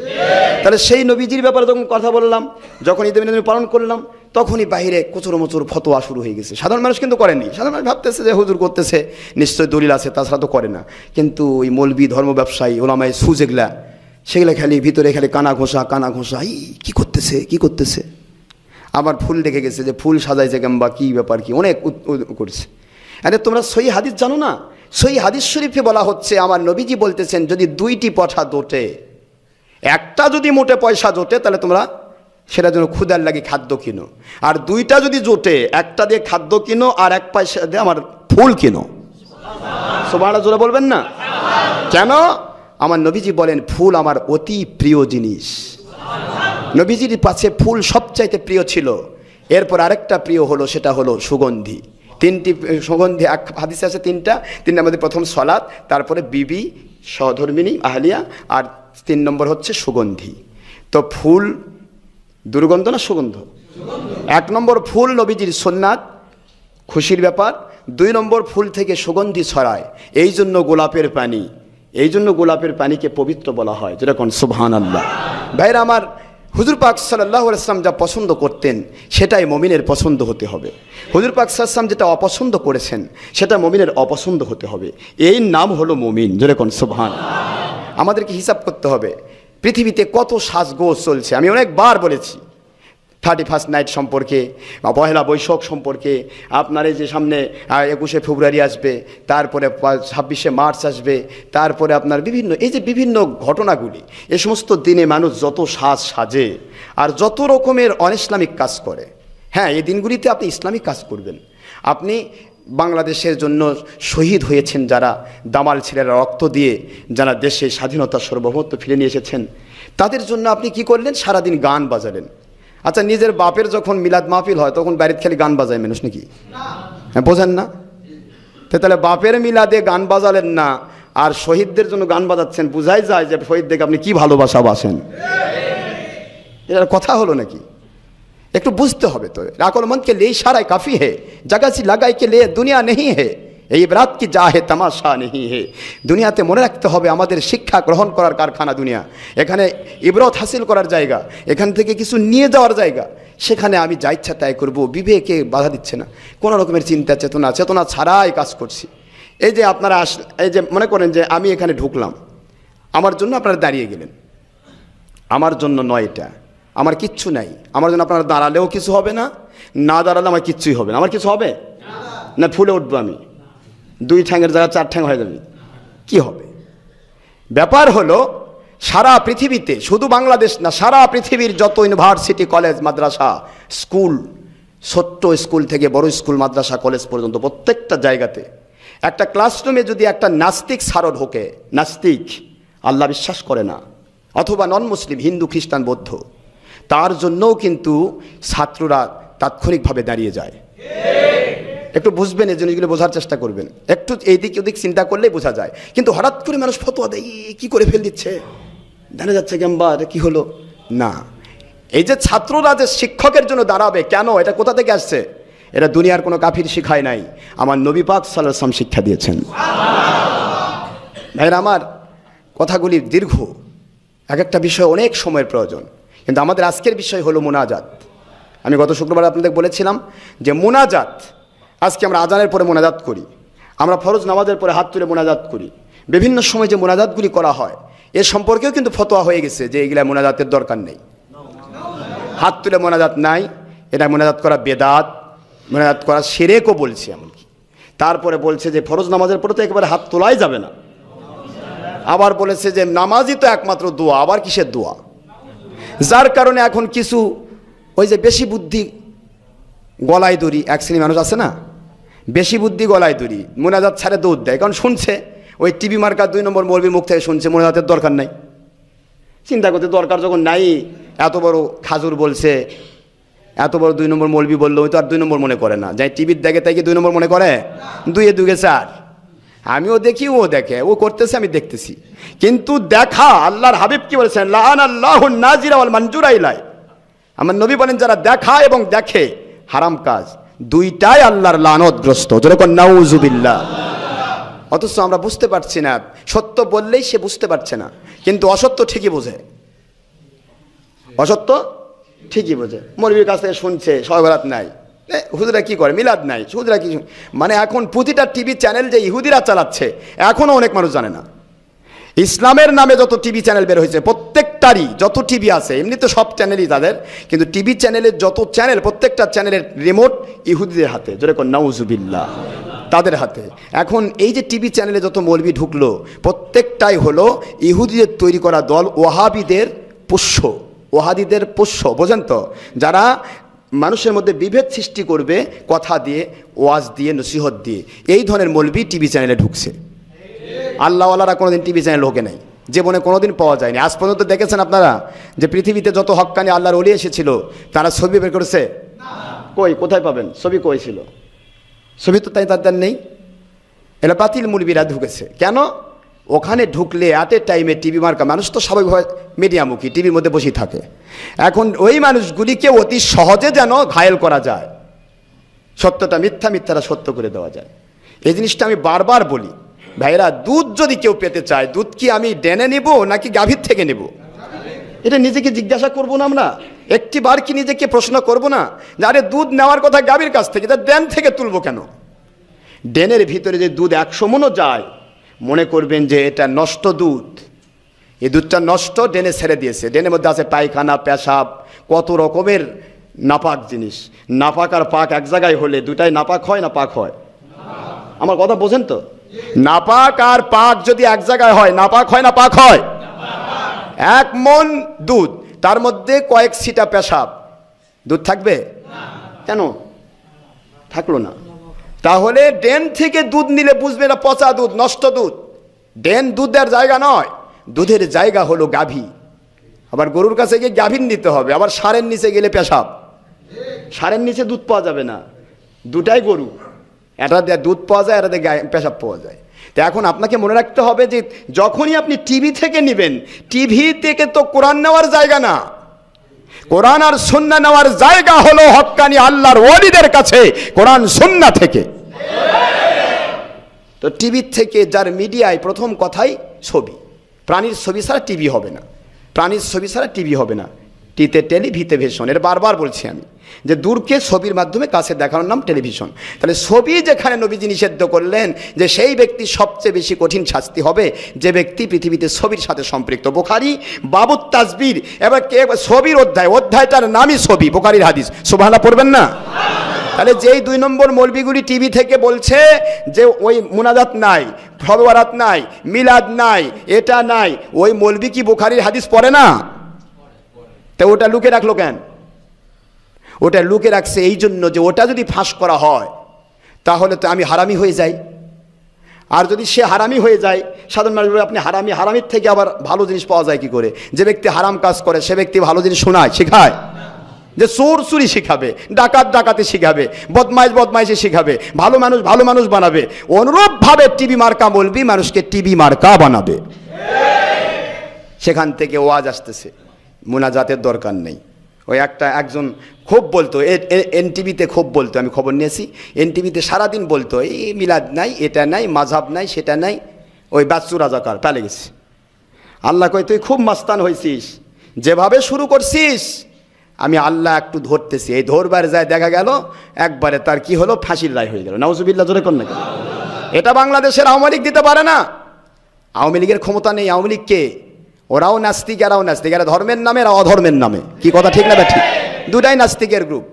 তাহলে সেই নবীজির ব্যাপারে যখন কথা বললাম, যখন ঈদ মিলাদ পালন করলাম, তখনই বাইরে কুচুর মুচুর ফতোয়া শুরু হয়ে গেছে। সাধারণ মানুষ কিন্তু করেনি, সাধারণ মানুষ ভাবতেছে যে হুজুর করতেছে নিশ্চয়ই দলিল আছে, তাছাড়া তো করে না। কিন্তু ওই মৌলবি ধর্ম ব্যবসায়ী ওলামায়ে সু সেগুলা খালি ভিতরে খালি কানা ঘোষা এই কী করতেছে। আবার ফুল দেখে গেছে যে ফুল সাজাইছে কিংবা কী ব্যাপার কি অনেক করছে। আরে তোমরা সহি হাদিস জানো না? সহি হাদিস শরীফে বলা হচ্ছে আমার নবীজি বলতেছেন যদি 2টি পঠা জোটে, একটা যদি মোটে পয়সা জোটে তাহলে তোমরা সেটার জন্য ক্ষুধার লাগি খাদ্য কিনো, আর 2টা যদি জোটে একটা দিয়ে খাদ্য কিনো আর 1 পয়সা দিয়ে আমার ফুল কিনো। সুবহানাল্লাহ জোরে বলবেন না? কেন? আমার নবীজি বলেন ফুল আমার অতি প্রিয় জিনিস। নবীজির পাশে ফুল সবচাইতে প্রিয় ছিল, এরপর আরেকটা প্রিয় হলো সেটা হলো সুগন্ধি। 3টি সুগন্ধি হাদিসে আছে 3টার মধ্যে প্রথম সলাত, তারপরে বিবি সহধর্মিনী আহলিয়া, আর 3 নম্বর হচ্ছে সুগন্ধি। তো ফুল দুর্গন্ধ না সুগন্ধ? 1 নম্বর ফুল নবীজির সুন্নাত, খুশির ব্যাপার। 2 নম্বর ফুল থেকে সুগন্ধি ছড়ায়, এই জন্য গোলাপের পানিকে পবিত্র বলা হয়। যেরকম সুবহানাল্লাহ। ভাইরা আমার, হুজুর পাক সাল্লাল্লাহু আলাইহি ওয়াসাল্লাম যা পছন্দ করতেন সেটাই মুমিনের পছন্দ হতে হবে। হুজুর পাক সাল্লাল্লাহু আলাইহি ওয়াসাল্লাম যেটা অপছন্দ করেছেন সেটা মুমিনের অপছন্দ হতে হবে। এই নাম হলো মুমিন। যেরকম সুবহানাল্লাহ। আমাদেরকে হিসাব করতে হবে পৃথিবীতে কত সাজগোজ চলছে। আমি অনেকবার বলেছি 31st নাইট সম্পর্কে বা পহেলা বৈশাখ সম্পর্কে, আপনার এই যে সামনে 21শে ফেব্রুয়ারি আসবে, তারপরে 26শে মার্চ আসবে, তারপরে আপনার বিভিন্ন ঘটনাগুলি, এ সমস্ত দিনে মানুষ যত সাজে আর যত রকমের অনইসলামিক কাজ করে। হ্যাঁ, এই দিনগুলিতে আপনি ইসলামিক কাজ করবেন। আপনি বাংলাদেশের জন্য শহীদ হয়েছেন যারা, দামাল ছেলেরা রক্ত দিয়ে যারা দেশে স্বাধীনতা সার্বভৌমত্ব ফিরে নিয়ে এসেছেন, তাদের জন্য আপনি কি করলেন? সারাদিন গান বাজালেন। আচ্ছা, নিজের বাপের যখন মিলাদ মাহফিল হয় তখন বাড়িতে খালি গান বাজায় মানুষ নাকি? হ্যাঁ, বোঝেন না? তাহলে বাপের মিলাদে গান বাজালেন না আর শহীদদের জন্য গান বাজাচ্ছেন, বোঝাই যায় যে শহীদদেরকে আপনি কি ভালোবাসা বাসেন। এটার কথা হলো নাকি? একটু বুঝতে হবে তো। আকলমন্দ কে লিয়ে ইশারা কাফি হে, জগহ সি লাগাই কে লিয়ে দুনিয়া নেই হে, এই ইবরাত কি যা হে তামাশা নেই হে। দুনিয়াতে মনে রাখতে হবে আমাদের শিক্ষা গ্রহণ করার কারখানা দুনিয়া, এখানে ইবরত হাসিল করার জায়গা, এখান থেকে কিছু নিয়ে যাওয়ার জায়গা। সেখানে আমি যা ইচ্ছা তাই করবো, বিবেকে বাধা দিচ্ছে না, কোনো রকমের চিন্তা চেতনা ছাড়াই কাজ করছি। এই যে আপনারা এই যে মনে করেন যে আমি এখানে ঢুকলাম, আমার জন্য আপনারা দাঁড়িয়ে গেলেন, আমার জন্য নয়, এটা আমার কিচ্ছু নাই। আমার জন্য আপনারা দাঁড়ালেও কিছু হবে না, না দাঁড়ালে আমার কিচ্ছুই হবে না। আমার কিছু হবে না, ফুলে উঠবো আমি, 2 ঠ্যাঙের জায়গায় 4 ঠ্যাং হয়ে যাবে, কি হবে? ব্যাপার হলো সারা পৃথিবীতে, শুধু বাংলাদেশ না, সারা পৃথিবীর যত ইউনিভার্সিটি, কলেজ, মাদ্রাসা, স্কুল, ছোট্ট স্কুল থেকে বড় স্কুল, মাদ্রাসা, কলেজ পর্যন্ত প্রত্যেকটা জায়গাতে একটা ক্লাসরুমে যদি একটা নাস্তিক ছাড়ো ঢোকে, নাস্তিক, আল্লাহ বিশ্বাস করে না, অথবা নন মুসলিম, হিন্দু, খ্রিস্টান, বৌদ্ধ, তার জন্যও কিন্তু ছাত্ররা তাৎক্ষণিকভাবে দাঁড়িয়ে যায়। একটু বুঝবেন, এই জিনিসগুলো বোঝার চেষ্টা করবেন, একটু এইদিক ওদিক চিন্তা করলেই বোঝা যায়। কিন্তু হঠাৎ করে মানুষ ফতোয়া দেয়, কী করে ফেল দিচ্ছে, জানা যাচ্ছে কেমবা এটা কী হলো না। এই যে ছাত্ররা যে শিক্ষকের জন্য দাঁড়াবে, কেন, এটা কোথা থেকে আসছে? এটা দুনিয়ার কোনো কাফির শিখায় নাই, আমার নবী পাক সাল্লাল্লাহু আলাইহি ওয়াসাল্লাম শিক্ষা দিয়েছেন। ভাইরা আমার, কথাগুলি দীর্ঘ, এক একটা বিষয় অনেক সময়ের প্রয়োজন, কিন্তু আমাদের আজকের বিষয় হলো মুনাজাত। আমি গত শুক্রবার আপনাদের বলেছিলাম যে মুনাজাত, আজকে আমরা আজানের পরে মোনাজাত করি, আমরা ফরজ নামাজের পরে হাত তুলে মোনাজাত করি, বিভিন্ন সময় যে মোনাজাতগুলি করা হয় এ সম্পর্কেও কিন্তু ফতোয়া হয়ে গেছে যে এগুলা মোনাজাতের দরকার নেই, হাত তুলে মোনাজাত নাই, এটা মোনাজাত করা বেদাত, মোনাজাত করা শিরকও বলছে এমনকি। তারপরে বলছে যে ফরজ নামাজের পরে তো একেবারে হাত তোলাই যাবে না, আবার বলেছে যে নামাজই তো একমাত্র দোয়া, আবার কিসের দোয়া। যার কারণে এখন কিছু ওই যে বেশি বুদ্ধি গলায় দড়ি, এক শ্রেণী মানুষ আছে না, বেশি বুদ্ধি গলায় দড়ি, মোনাজাত ছাড়ে দৌড় দেয়, কারণ শুনছে ওই টিভি মার্কা 2 নম্বর মৌলবীর মুখ থেকে শুনছে মোনাজাতের দরকার নাই। চিন্তা করতে দরকার যখন নাই, এত বড় খাজুর বলছে, এত বড় 2 নম্বর মৌলবী বললো, ওই তো আর 2 নম্বর মনে করে না, যাই টিভির দেখে তাই কি 2 নম্বর মনে করে? 2 এ 2 গে 4, আমিও দেখি ও দেখে, ও করতেছে আমি দেখতেছি। কিন্তু দেখা, আল্লাহর হাবিব কি বলেছেন, লাআনাল্লাহুন নাজিরা ওয়াল মানজুরা ইলাই, আমার নবী বলেন যারা দেখা এবং দেখে হারাম কাজ, দুইটাই আল্লাহর লানতগ্রস্ত, যেরকম নাউজুবিল্লাহ। অথচ আমরা বুঝতে পারছি না, সত্য বললেই সে বুঝতে পারছে না, কিন্তু অসত্য ঠিকই বোঝে, অসত্য ঠিকই বোঝে। মৌলবীর কাছ থেকে শুনছে শবে বরাত নাই, হুজুরা কি করে, মিলাদ নাই, হুজুরা কি, মানে এখন প্রতিটা টিভি চ্যানেল যে ইহুদিরা চালাচ্ছে এখনও অনেক মানুষ জানে না। ইসলামের নামে যত টিভি চ্যানেল বের হয়েছে, প্রত্যেকটারই যত টিভি আছে, এমনি তো সব চ্যানেলই তাদের, কিন্তু টিভি চ্যানেলের যত চ্যানেল, প্রত্যেকটা চ্যানেলের রিমোট ইহুদিদের হাতে, যেরকম নাউজুবিল্লাহ, তাদের হাতে। এখন এই যে টিভি চ্যানেলে যত মৌলবি ঢুকলো, প্রত্যেকটাই হলো ইহুদিদের তৈরি করা দল, ওয়াহাবিদের পোষ্য, ওয়াহাবিদের পোষ্য, বোঝেন তো, যারা মানুষের মধ্যে বিভেদ সৃষ্টি করবে কথা দিয়ে, ওয়াজ দিয়ে, নসিহত দিয়ে, এই ধরনের মৌলবি টিভি চ্যানেলে ঢুকছে। আল্লাহওয়ালারা কোনোদিন টিভি চ্যানেল হোকে নাই, জীবনে কোনোদিন পাওয়া যায়নি। আজ পর্যন্ত দেখেছেন আপনারা যে পৃথিবীতে যত হক্কানি আল্লাহর ওলি এসেছিল তারা ছবি বের করেছে? কই, কোথায় পাবেন ছবি? কই ছিল ছবি? তো তাই তাদের নেই। এরা বাতিল মৌলবীরা ঢুকেছে। কেন? ওখানে ঢুকলে অ্যাট এ টাইমে টিভি মার্কা মানুষ তো স্বাভাবিকভাবে মিডিয়ামুখী, টিভির মধ্যে বসেই থাকে। এখন ওই মানুষগুলিকে অতি সহজে যেন ঘায়েল করা যায়, সত্যটা মিথ্যা, মিথ্যাটা সত্য করে দেওয়া যায়। এই জিনিসটা আমি বারবার বলি, ভাইরা, দুধ যদি কেউ পেতে চায়, দুধ কি আমি ডেনে নেব নাকি গাভীর থেকে নেব? এটা নিজেকে জিজ্ঞাসা করবো না আমরা? একটি বার কি নিজেকে প্রশ্ন করব না যে আরে দুধ নেওয়ার কথা গাভীর কাছ থেকে, তা ডেন থেকে তুলবো কেন? ডেনের ভিতরে যে দুধ 100 মণও যায়, মনে করবেন যে এটা নষ্ট দুধ, এই দুধটা নষ্ট, ডেনে ছেড়ে দিয়েছে। ডেনের মধ্যে আছে পায়খানা, পেশাব, কত রকমের নাপাক জিনিস। নাপাক আর পাক এক জায়গায় হলে দুটাই নাপাক হয় না পাক হয়? আমার কথা বোঝেন তো? নাপাক আর পাক যদি এক জায়গায় হয়, নাপাক হয় না পাক হয়? 1 মণ দুধ, তার মধ্যে কয়েক ছিটা পেশাব, দুধ থাকবে? কেন থাকলো না? তাহলে ডেন থেকে দুধ নিলে বুঝবে না পচা দুধ, নষ্ট দুধ। ডেন দুধের জায়গা নয়, দুধের জায়গা হলো গাভী। আবার গরুর কাছে গিয়ে গাভীর নিতে হবে, আবার ষাঁড়ের নিচে গেলে পেশাব। ষাঁড়ের নিচে দুধ পাওয়া যাবে না, দুটাই গরু, এটা দিয়ে দুধ পাওয়া যায়, এটা দিয়ে পেশাব পাওয়া যায়। তো এখন আপনাকে মনে রাখতে হবে যে যখনই আপনি টিভি থেকে নেবেন, টিভি থেকে তো কোরআন নেওয়ার জায়গা না, কোরআন আর সুন্নাহ নেওয়ার জায়গা হলো হক্কানি আল্লাহর ওলিদের কাছে, কোরআন সুন্নাহ থেকে। তো টিভি থেকে যার মিডিয়ায় প্রথম কথাই ছবি, প্রাণীর ছবি ছাড়া টিভি হবে না, প্রাণীর ছবি ছাড়া টিভি হবে না। টিতে টেলি, ভিতে ভিশন, এর বারবার বলছি আমি যে দূরকে ছবির মাধ্যমে কাছে দেখানোর নাম টেলিভিশন। তাহলে ছবি যেখানে নবীজি নিষিদ্ধ করলেন, যে সেই ব্যক্তি সবচেয়ে বেশি কঠিন শাস্তি হবে যে ব্যক্তি পৃথিবীতে ছবির সাথে সম্পৃক্ত। বুখারী বাবুত তাসবির, এবার কে ছবির অধ্যায়, অধ্যায়টার নামই ছবি, বুখারীর হাদিস, সুবহানাল্লাহ পড়বেন না? তাহলে যেই 2 নম্বর মৌলবীগুলি টিভি থেকে বলছে যে ওই মুনাজাত নাই, শবে বরাত নাই, মিলাদ নাই, এটা নাই, ওই মৌলবী কি বুখারীর হাদিস পড়ে না? তো ওটা লুকে রাখলো কেন? ওটা লুকে রাখছে এই জন্য যে ওটা যদি ফাঁস করা হয় তাহলে তো আমি হারামি হয়ে যাই। আর যদি সে হারামি হয়ে যায়, সাধারণ মানুষ বলে আপনি হারামি, হারামির থেকে আবার ভালো জিনিস পাওয়া যায় কি করে? যে ব্যক্তি হারাম কাজ করে সে ব্যক্তি ভালো জিনিস শোনায়, শেখায়? যে চোর চুরি শিখাবে, ডাকাত ডাকাতি শিখাবে, বদমাইশি শিখাবে, ভালো মানুষ বানাবে। অনুরূপভাবে টিভি মার্কা মৌলবি মানুষকে টিভি মার্কা বানাবে। সেখান থেকে ওয়াজ আসতেছে, মুনাজাতের দরকার নেই। ওই একজন খুব বলতো, এনটিভিতে খুব বলতো, আমি খবর নিয়েছি, এনটিভিতে সারাদিন বলতো এই মিলাদ নাই, এটা নাই, মাযহাব নাই, সেটা নাই। ওই বাচ্চু রাজাকার পালে গেছে। আল্লাহ কয় তুই খুব মাস্তান হয়েছিস, যেভাবে শুরু করছিস আমি আল্লাহ একটু ধরতেছি। এই ধরবার যায় দেখা গেল একবারে তার কি হলো, ফাঁসির রায় হয়ে গেল। নাউজুবিল্লাহ, জোরে কোন না। এটা বাংলাদেশের আওয়ামী লীগ দিতে পারে না। আওয়ামী লীগের ক্ষমতা নেই। আওয়ামী লীগ কে? ওরাও নাস্তিক, এরাও নাস্তিক। এরা ধর্মের নামে, এরা অধর্মের নামে। কি কথা ঠিক না? ঠিক। দুটাই নাস্তিকের গ্রুপ।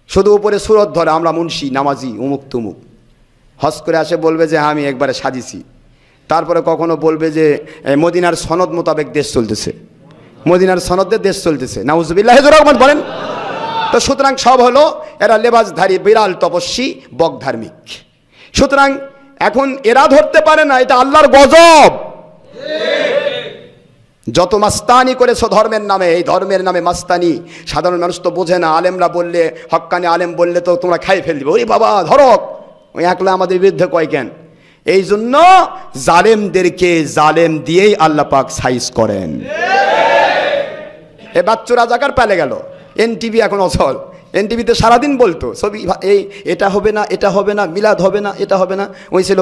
শুধু উপরে সুরত ধরে আমরা মুন্সি, নামাজি, উমুক তুমুক। হজ করে আসে বলবে যে আমি একবারে সাজিছি। তারপরে কখনো বলবে যে মদিনার সনদ মোতাবেক দেশ চলতেছে, মদিনার সনদের দেশ চলতেছে। নাউজুবিল্লাহ রহমান বলেন। তো সুতরাং সব হলো এরা লেবাসধারী বিড়াল তপস্বী বক ধার্মিক। সুতরাং এখন এরা ধরতে পারে না, এটা আল্লাহর গজব। যত মাস্তানি করেছো ধর্মের নামে, এই ধর্মের নামে মাস্তানি সাধারণ মানুষ তো বোঝে না। আলেমরা বললে, হক্কানি আলেম বললে তো তোমরা খাই ফেল দিবে। ওরে বাবা ধরক, ওই একলা আমাদের বিরুদ্ধে কয় কেন? এই জন্য জালেমদেরকে জালেম দিয়েই আল্লাহ পাক সাইজ করেন। এ বাচ্চু রাজাকার পেলে গেল। এনটিভি এখন অচল। এনটিভিতে সারাদিন বলতো ছবি, এই এটা হবে না, এটা হবে না, মিলাদ হবে না, এটা হবে না। ওই ছিল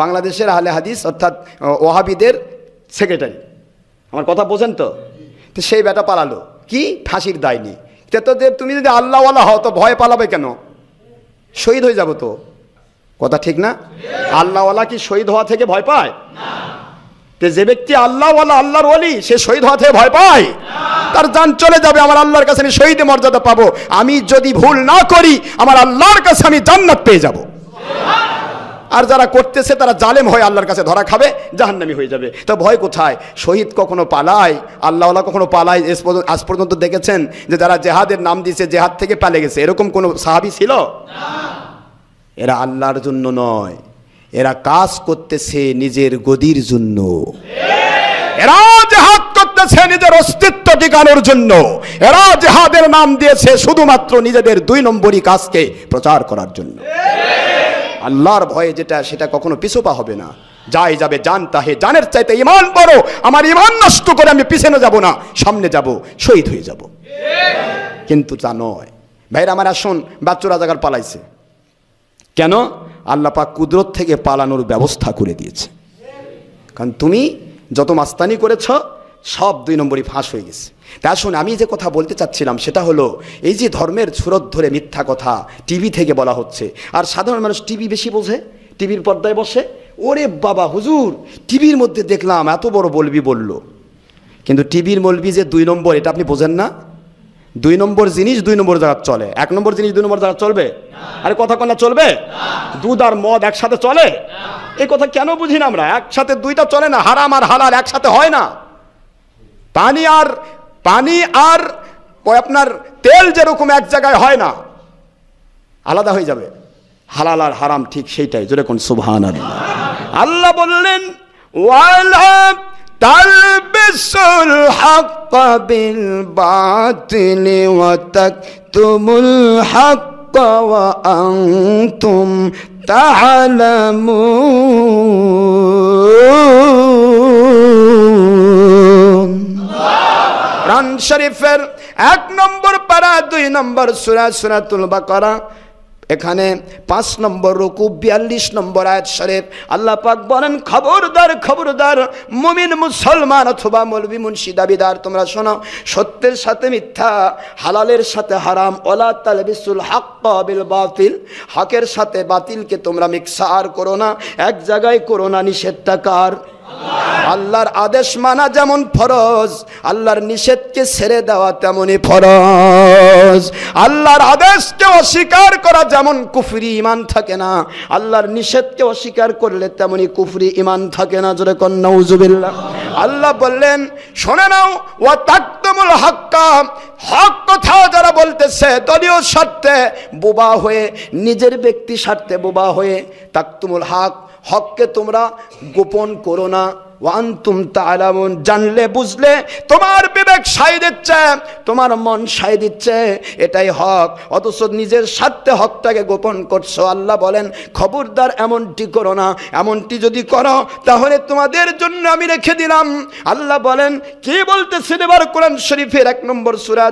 বাংলাদেশের আহলে হাদিস অর্থাৎ ওয়াহাবিদের সেক্রেটারি। আমার কথা বোঝেন তো? তো সেই বেটা পালালো, কি ফাঁসির দায় নি। তো তুমি যদি আল্লাহওয়ালা হও তো ভয় পালাবে কেন? শহীদ হয়ে যাবো তো। কথা ঠিক না? আল্লাহওয়ালা কি শহীদ হওয়া থেকে ভয় পায়? যে ব্যক্তি আল্লাহওয়ালা, আল্লাহর ওলি, সে শহীদ হওয়া থেকে ভয় পায়? তার জান চলে যাবে, আমার আল্লাহর কাছে আমি শহীদের মর্যাদা পাবো। আমি যদি ভুল না করি আমার আল্লাহর কাছে আমি জান্নাত পেয়ে যাব। আর যারা করতেছে তারা জালেম হয়ে আল্লাহর কাছে ধরা খাবে, জাহান্নামী হয়ে যাবে। তো ভয় কোথায়? শহীদ কখনো পালায়? আল্লাহওয়ালা কখনো পালায়? আজ পর্যন্ত দেখেছেন যে যারা জেহাদের নাম দিয়েছে জেহাদ থেকে পালে গেছে? এরকম কোনো সাহাবী ছিল? এরা আল্লাহর জন্য নয়, এরা কাজ করতেছে নিজের গদির জন্য। এরা জেহাদ করতেছে নিজের অস্তিত্ব টিকানোর জন্য। এরা জেহাদের নাম দিয়েছে শুধুমাত্র নিজেদের 2 নম্বরী কাজকে প্রচার করার জন্য। আল্লাহর ভয়ে যেটা, সেটা কখনো পিছপা হবে না। যাই যাবে জান তাহে, জানের চাইতে ঈমান বড়। আমার ঈমান নষ্ট করে আমি পিছনে যাব না, সামনে যাব, শহীদ হয়ে যাব। কিন্তু তা নয়। ভাইরা আমার আসুন, বাচ্চু রাজাকার পালাইছে কেন? আল্লাহ পাক কুদরত থেকে পালানোর ব্যবস্থা করে দিয়েছে। কারণ তুমি যত মাস্তানি করেছ সব 2 নম্বরই ফাঁস হয়ে গেছে। তা আসুন, আমি যে কথা বলতে চাচ্ছিলাম সেটা হলো, এই যে ধর্মের সুরত ধরে মিথ্যা কথা টিভি থেকে বলা হচ্ছে, আর সাধারণ মানুষ টিভি বেশি বোঝে, টিভির পর্দায় বসে। ওরে বাবা হুজুর, টিভির মধ্যে দেখলাম এত বড় মৌলবি বলল, কিন্তু টিভির মৌলবি যে 2 নম্বর, এটা আপনি বোঝেন না। 2 নম্বর জিনিস 2 নম্বর জায়গা চলে, 1 নম্বর জিনিস 2 নম্বর জায়গা চলবে? আরে কথা কন্যা চলবে? দুধ আর মদ একসাথে চলে? এই কথা কেন বুঝি না আমরা? একসাথে 2টা চলে না। হারাম আর হালাল একসাথে হয় না। পানি আর আপনার তেল যেরকম এক জায়গায় হয় না, আলাদা হয়ে যাবে। হালাল আর হারাম ঠিক সেইটাই। জোরে কোন সুবহানাল্লাহ। আল্লাহ বললেন, ওয়ালা তালবিসুল হাক্কা বিল বাতিলি ওয়া তাকতুমুল হাক্কা ওয়া আনতুম কোরআন শরীফের 1 নম্বর পারা 2 নম্বর সূরা সূরাতুল বাকারা, এখানে 5 নম্বর রুকু 42 নম্বর আয়াত শরীফ আল্লাহ পাক বলেন, খবরদার খবরদার মুমিন মুসলমান অথবা মৌলবি মুন্সি দাবিদার, তোমরা শোনো, সত্যের সাথে মিথ্যা, হালালের সাথে হারাম, ওয়ালা তালবিসুল হাক্কা বিল বাতিল, হকের সাথে বাতিলকে তোমরা মিক্সার করো না, এক জায়গায় করো না। নিষেধটা কার? আল্লাহর আদেশ মানা যেমন ফরজ, আল্লাহর নিষেধকে ছেড়ে দেওয়া তেমনই ফরজ। আল্লাহর আদেশকে অস্বীকার করা যেমন কুফরি, ঈমান থাকে না, আল্লাহর নিষেধকে অস্বীকার করলে তেমনই কুফরি, ঈমান থাকে না। জোরে কোন নাউজুবিল্লাহ। আল্লাহ বললেন, শুনে নাও, ওয়া তাকতুমুল হাক্কা, হক কথা যারা বলতেছে দলীয় স্বার্থে বোবা হয়ে, নিজের ব্যক্তি স্বার্থে বোবা হয়ে, তাকতুমুল হক, হককে তোমরা গোপন করো না। ওয়া আনতুম তা'লামুন, জানলে বুঝলে তোমার বিবেক সাই দিচ্ছে, তোমার মন সাই দিচ্ছে এটাই হক, অথচ নিজের স্বার্থে হকটাকে গোপন করছো। আল্লাহ বলেন খবরদার এমনটি করো না, এমনটি যদি করো তাহলে তোমাদের জন্য আমি রেখে দিলাম। আল্লাহ বলেন কি বলতেছেন এবার কোরআন শরীফের 1 নম্বর সূরা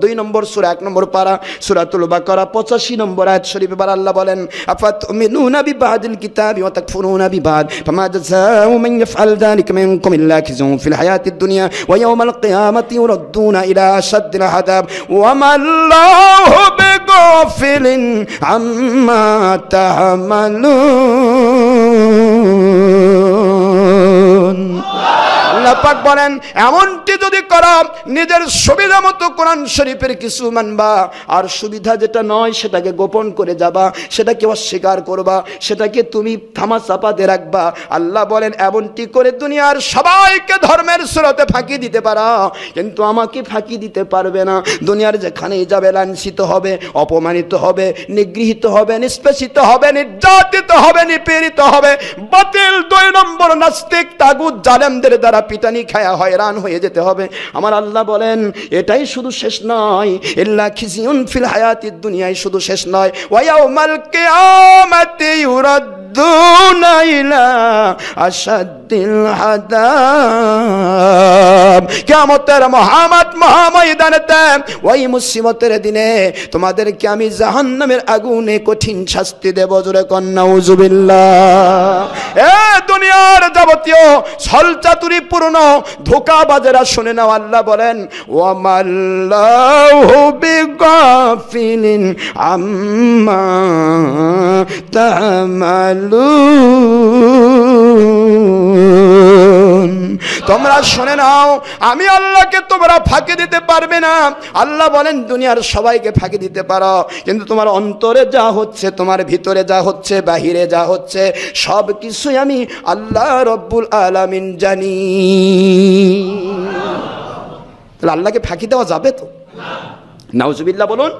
2 নম্বর সূরা 1 নম্বর পারা সূরাতুল বাকারা 85 নম্বর আয়াত শরীফ। এবার আল্লাহ বলেন আফাতুমিনুনা বিবাদিল কিতাবি ওয়া তাকফুরুনা বিবাদ ফামা জাযাউ মান ইয়াফআল যালিকা মিনকুম ইল্লা খিজুন ফিল হায়াতিদ দুনিয়া ওয়া ইয়াওমাল কিয়ামাতি ইউরাদ্দুনা ইলা আশাদ্দিল আযাব ওয়া মাল্লাহু বিগাফিলিন আম্মা তা'মালুন। আল্লাহ পাক বলেন এমনটি যদি করো নিজের সুবিধা মতো কোরআন শরীফের কিছু মানবা, আর সুবিধা যেটা নয় সেটাকে গোপন করে যাবা, সেটাকে অস্বীকার করবা, সেটাকে তুমি থামা চাপাতে রাখবা। আল্লাহ বলেন এমনটি করে দুনিয়ার সবাইকে ধর্মের স্রোতে ফাঁকি দিতে পারো, কিন্তু আমাকে ফাঁকি দিতে পারবে না। দুনিয়ার যেখানেই যাবে লাঞ্ছিত হবে, অপমানিত হবে, নিগৃহীত হবে, নিষ্পেষিত হবে, নির্যাতিত হবে, নিপীড়িত হবে। বাতিল 2 নম্বর নাস্তিক তাগুত জালেমদের দ্বারা পিটানি খায়া হয়রান হয়ে যেতে হবে। আমার আল্লাহ বলেন এটাই শুধু শেষ নয়, ইল্লা খিজিউন ফিল হায়াতিদ দুনিয়ায় শুধু শেষ নয়, ওয়া ইয়াউমাল কিয়ামাতি ইউরাদ্দুনা ইলা আশাদ্দিল আযাব। কিয়ামতের মহাময়দানেতে ওই মুসিবতের দিনে তোমাদেরকে আমি জাহান্নামের আগুনে কঠিন শাস্তি দেব। জোরে কোন নাউজুবিল্লাহ। এ দুনিয়ার যাবতীয় ছলচাতুরি পূর্ণ ধোঁকাবাজেরা শুনে নাও, আল্লাহ বলেন ওয়ামাল্লাহু বিগাফিলিন আম্মা তা'মালুন। তোমরা শুনে নাও আমি আল্লাহকে তোমরা ফাঁকি দিতে পারবে না। আল্লাহ বলেন দুনিয়ার সবাইকে ফাঁকি দিতে পারো, কিন্তু তোমার অন্তরে যা হচ্ছে, তোমার ভিতরে যা হচ্ছে, বাহিরে যা হচ্ছে, সব কিছুই আমি আল্লাহ রব্বুল আলামিন জানি। তাহলে আল্লাহকে ফাঁকি দেওয়া যাবে তো? নাউজুবিল্লাহ বলুন।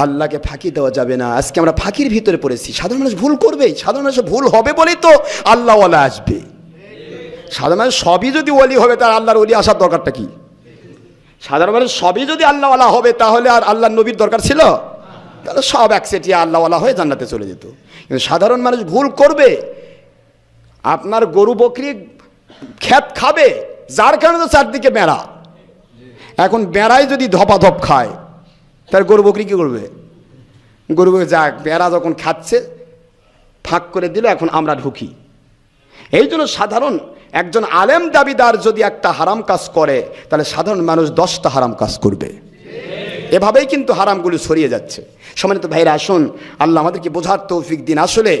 আল্লাহকে ফাঁকি দেওয়া যাবে না। আজকে আমরা ফাঁকির ভিতরে পড়েছি। সাধারণ মানুষ ভুল করবেই, সাধারণ মানুষ ভুল হবে বলেই তো আল্লাহ ওয়ালা আসবে। সাধারণ মানুষ সবই যদি ওলি হবে তার আল্লাহর ওলি আসার দরকারটা কি? সাধারণ মানুষ সবই যদি আল্লাহওয়ালা হবে তাহলে আর আল্লাহর নবীর দরকার ছিল? তাহলে সব একসেটিয়া আল্লাহওয়ালা হয়ে জান্নাতে চলে যেত। কিন্তু সাধারণ মানুষ ভুল করবে, আপনার গরু বকরি ক্ষেত খাবে, যার কারণে তো চারদিকে বেড়া। এখন বেড়াই যদি ধপাধপ খায় তার গরু বকরি কী করবে? গরু বকরি যাক, বেড়া যখন খাচ্ছে ফাঁক করে দিল, এখন আমরা ঢুকি। এই জন্য সাধারণ একজন আলেম দাবিদার যদি একটা হারাম কাজ করে তাহলে সাধারণ মানুষ 10টা হারাম কাজ করবে। এভাবেই কিন্তু হারামগুলো ছড়িয়ে যাচ্ছে। সম্মানিত ভাইরা আসুন, আল্লাহ আমাদেরকে বোঝার তৌফিক দিন। আসলে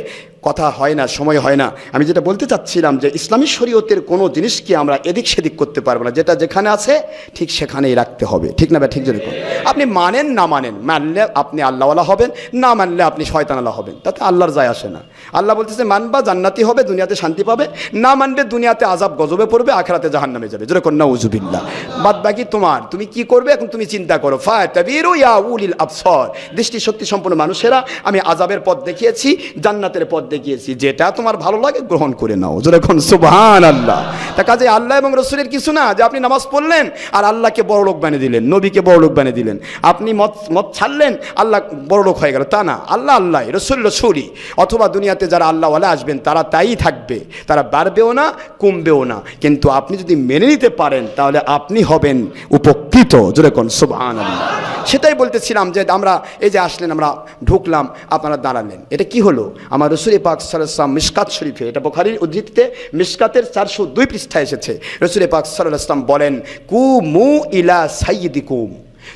কথা হয় না, সময় হয় না। আমি যেটা বলতে চাচ্ছিলাম যে ইসলামী শরীয়তের কোনো জিনিসকে আমরা এদিক সেদিক করতে পারবো না। যেটা যেখানে আছে ঠিক সেখানেই রাখতে হবে, ঠিক না? ঠিক যেরকম আপনি মানেন না মানেন, মানলে আপনি আল্লাহওয়ালা হবেন, না মানলে আপনি শয়তানওয়ালা হবেন, তাতে আল্লাহর যায় আসে না। আল্লাহ বলতেছে মানবা জান্নাতি হবে, দুনিয়াতে শান্তি পাবে, না মানবে দুনিয়াতে আযাব গজবে পড়বে, আখিরাতে জাহান্নামে যাবে। যেরকম নাউজুবিল্লাহ। বাদ বাকি তোমার, তুমি কি করবে এখন তুমি চিন্তা করো। ফাতাবিরু ইয়া উলিল আবসার, দৃষ্টি শক্তি সম্পন্ন মানুষেরা আমি আযাবের পথ দেখিয়েছি, জান্নাতের পথ দেখিয়েছি, যেটা তোমার ভালো লাগে গ্রহণ করে নাও। যেরকম সুবহানাল্লাহ। তা কাজে আল্লাহ এবং রাসূলের কিছু না যে আপনি নামাজ পড়লেন আর আল্লাহকে বড় লোক বানিয়ে দিলেন, নবীকে বড় লোক বানিয়ে দিলেন। আপনি মদ ছাড়লেন, আল্লাহ বড় লোক হয়ে গেল, তা না। আল্লাহ আল্লাহ, রাসূল রাসূলই। অথবা দুনিয়াতে যারা আল্লাহওয়ালা আসবেন তারা তাই থাকবে, তারা বাড়বেও না কমবেও না। কিন্তু আপনি যদি মেনে নিতে পারেন তাহলে আপনি হবেন উপকৃত। যেরকম সুবহানাল্লাহ। সেটাই বলতেছিলাম যে আমরা এই যে আসলেন, আমরা ঢুকলাম, আপনারা দাঁড়ালেন, এটা কি হলো? আমার রাসূল পাক সাল্লাল্লাহু আলাইহি ওয়াসাল্লাম মিশকাত শরীফে, এটা বুখারীর উদ্ধৃতিতে মিশকাতের 402 পৃষ্ঠায় এসেছে। রাসূল পাক সাল্লাল্লাহু আলাইহি ওয়াসাল্লাম বলেন কুমু ইলা সাইয়্যিদিকুম,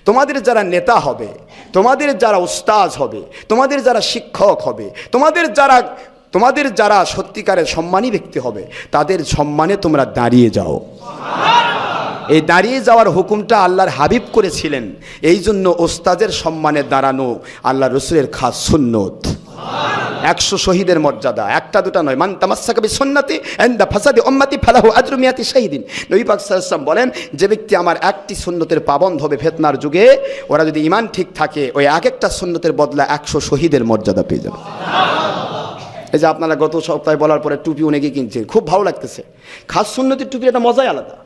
তোমাদের যারা নেতা হবে, তোমাদের যারা উস্তাদ হবে, তোমাদের যারা শিক্ষক হবে, তোমাদের যারা সত্যিকারের সম্মানী ব্যক্তি হবে, তাদের সম্মানে তোমরা দাঁড়িয়ে যাও। এই দাঁড়িয়ে যাওয়ার হুকুমটা আল্লাহর হাবিব করেছিলেন। এই জন্য ওস্তাদের সম্মানে দাঁড়ানো আল্লাহ রসুলের খাস সুন্নত। 100 শহীদের মর্যাদা, একটা দুটা নয়। মান তামাসসাকা বিসুন্নতি ইনদা ফাসাদি উম্মতি ফালাহু আজরু মিয়াতি শাহীদিন। নবী পাক সাল্লাল্লাহু আলাইহি ওয়াসাল্লাম বলেন, যে ব্যক্তি আমার একটি সুন্নতের পাবন্ধ হবে ফিতনার যুগে, ওরা যদি ঈমান ঠিক থাকে, ওই এক একটা সুন্নতের বদলা 100 শহীদের মর্যাদা পেয়ে যাবে। এই যে আপনারা গত সপ্তাহে বলার পরে টুপি অনেকে কিনছেন, খুব ভালো লাগতেছে। খাস সুন্নতির টুপির একটা মজাই আলাদা।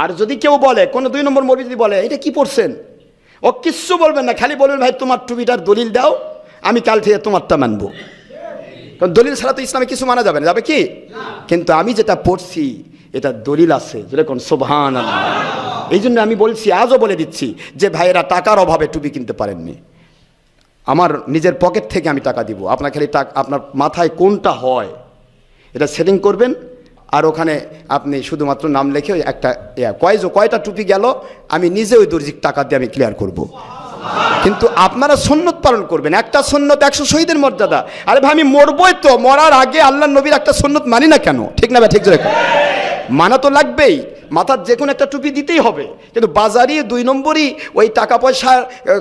আর যদি কেউ বলে, কোনো 2 নম্বর মৌলবি যদি বলে এটা কি পড়ছেন, ও কিচ্ছু বলবেন না, খালি বলবেন ভাই তোমার টুপিটার দলিল দাও, আমি কাল থেকে তোমারটা মানবো। কারণ দলিল ছাড়া তো ইসলামে কিছু মানা যাবে না, যাবে কি? কিন্তু আমি যেটা পড়ছি এটা দলিল আছে, যেরকম সুবহানাল্লাহ। এই জন্য আমি বলছি, আজও বলে দিচ্ছি যে ভাইয়েরা টাকার অভাবে টুপি কিনতে পারেননি, আমার নিজের পকেট থেকে আমি টাকা দিব, আপনার খালি আপনার মাথায় কোনটা হয় এটা সেটিং করবেন, আর ওখানে আপনি শুধুমাত্র নাম লিখে একটা কয়টা টুপি গেল আমি নিজে ওই দর্জির টাকা দিয়ে আমি ক্লিয়ার করব। কিন্তু আপনারা সুন্নত পালন করবেন, একটা সুন্নত 100 শহীদের মর্যাদা। আরে ভাই আমি মরবই তো, মরার আগে আল্লাহর নবীর একটা সুন্নত মানি না কেন? ঠিক না ভাই? ঠিক জোরে মানা তো লাগবেই, মাথার যে কোনো একটা টুপি দিতেই হবে। কিন্তু বাজারে 2 নম্বরই ওই টাকা পয়সা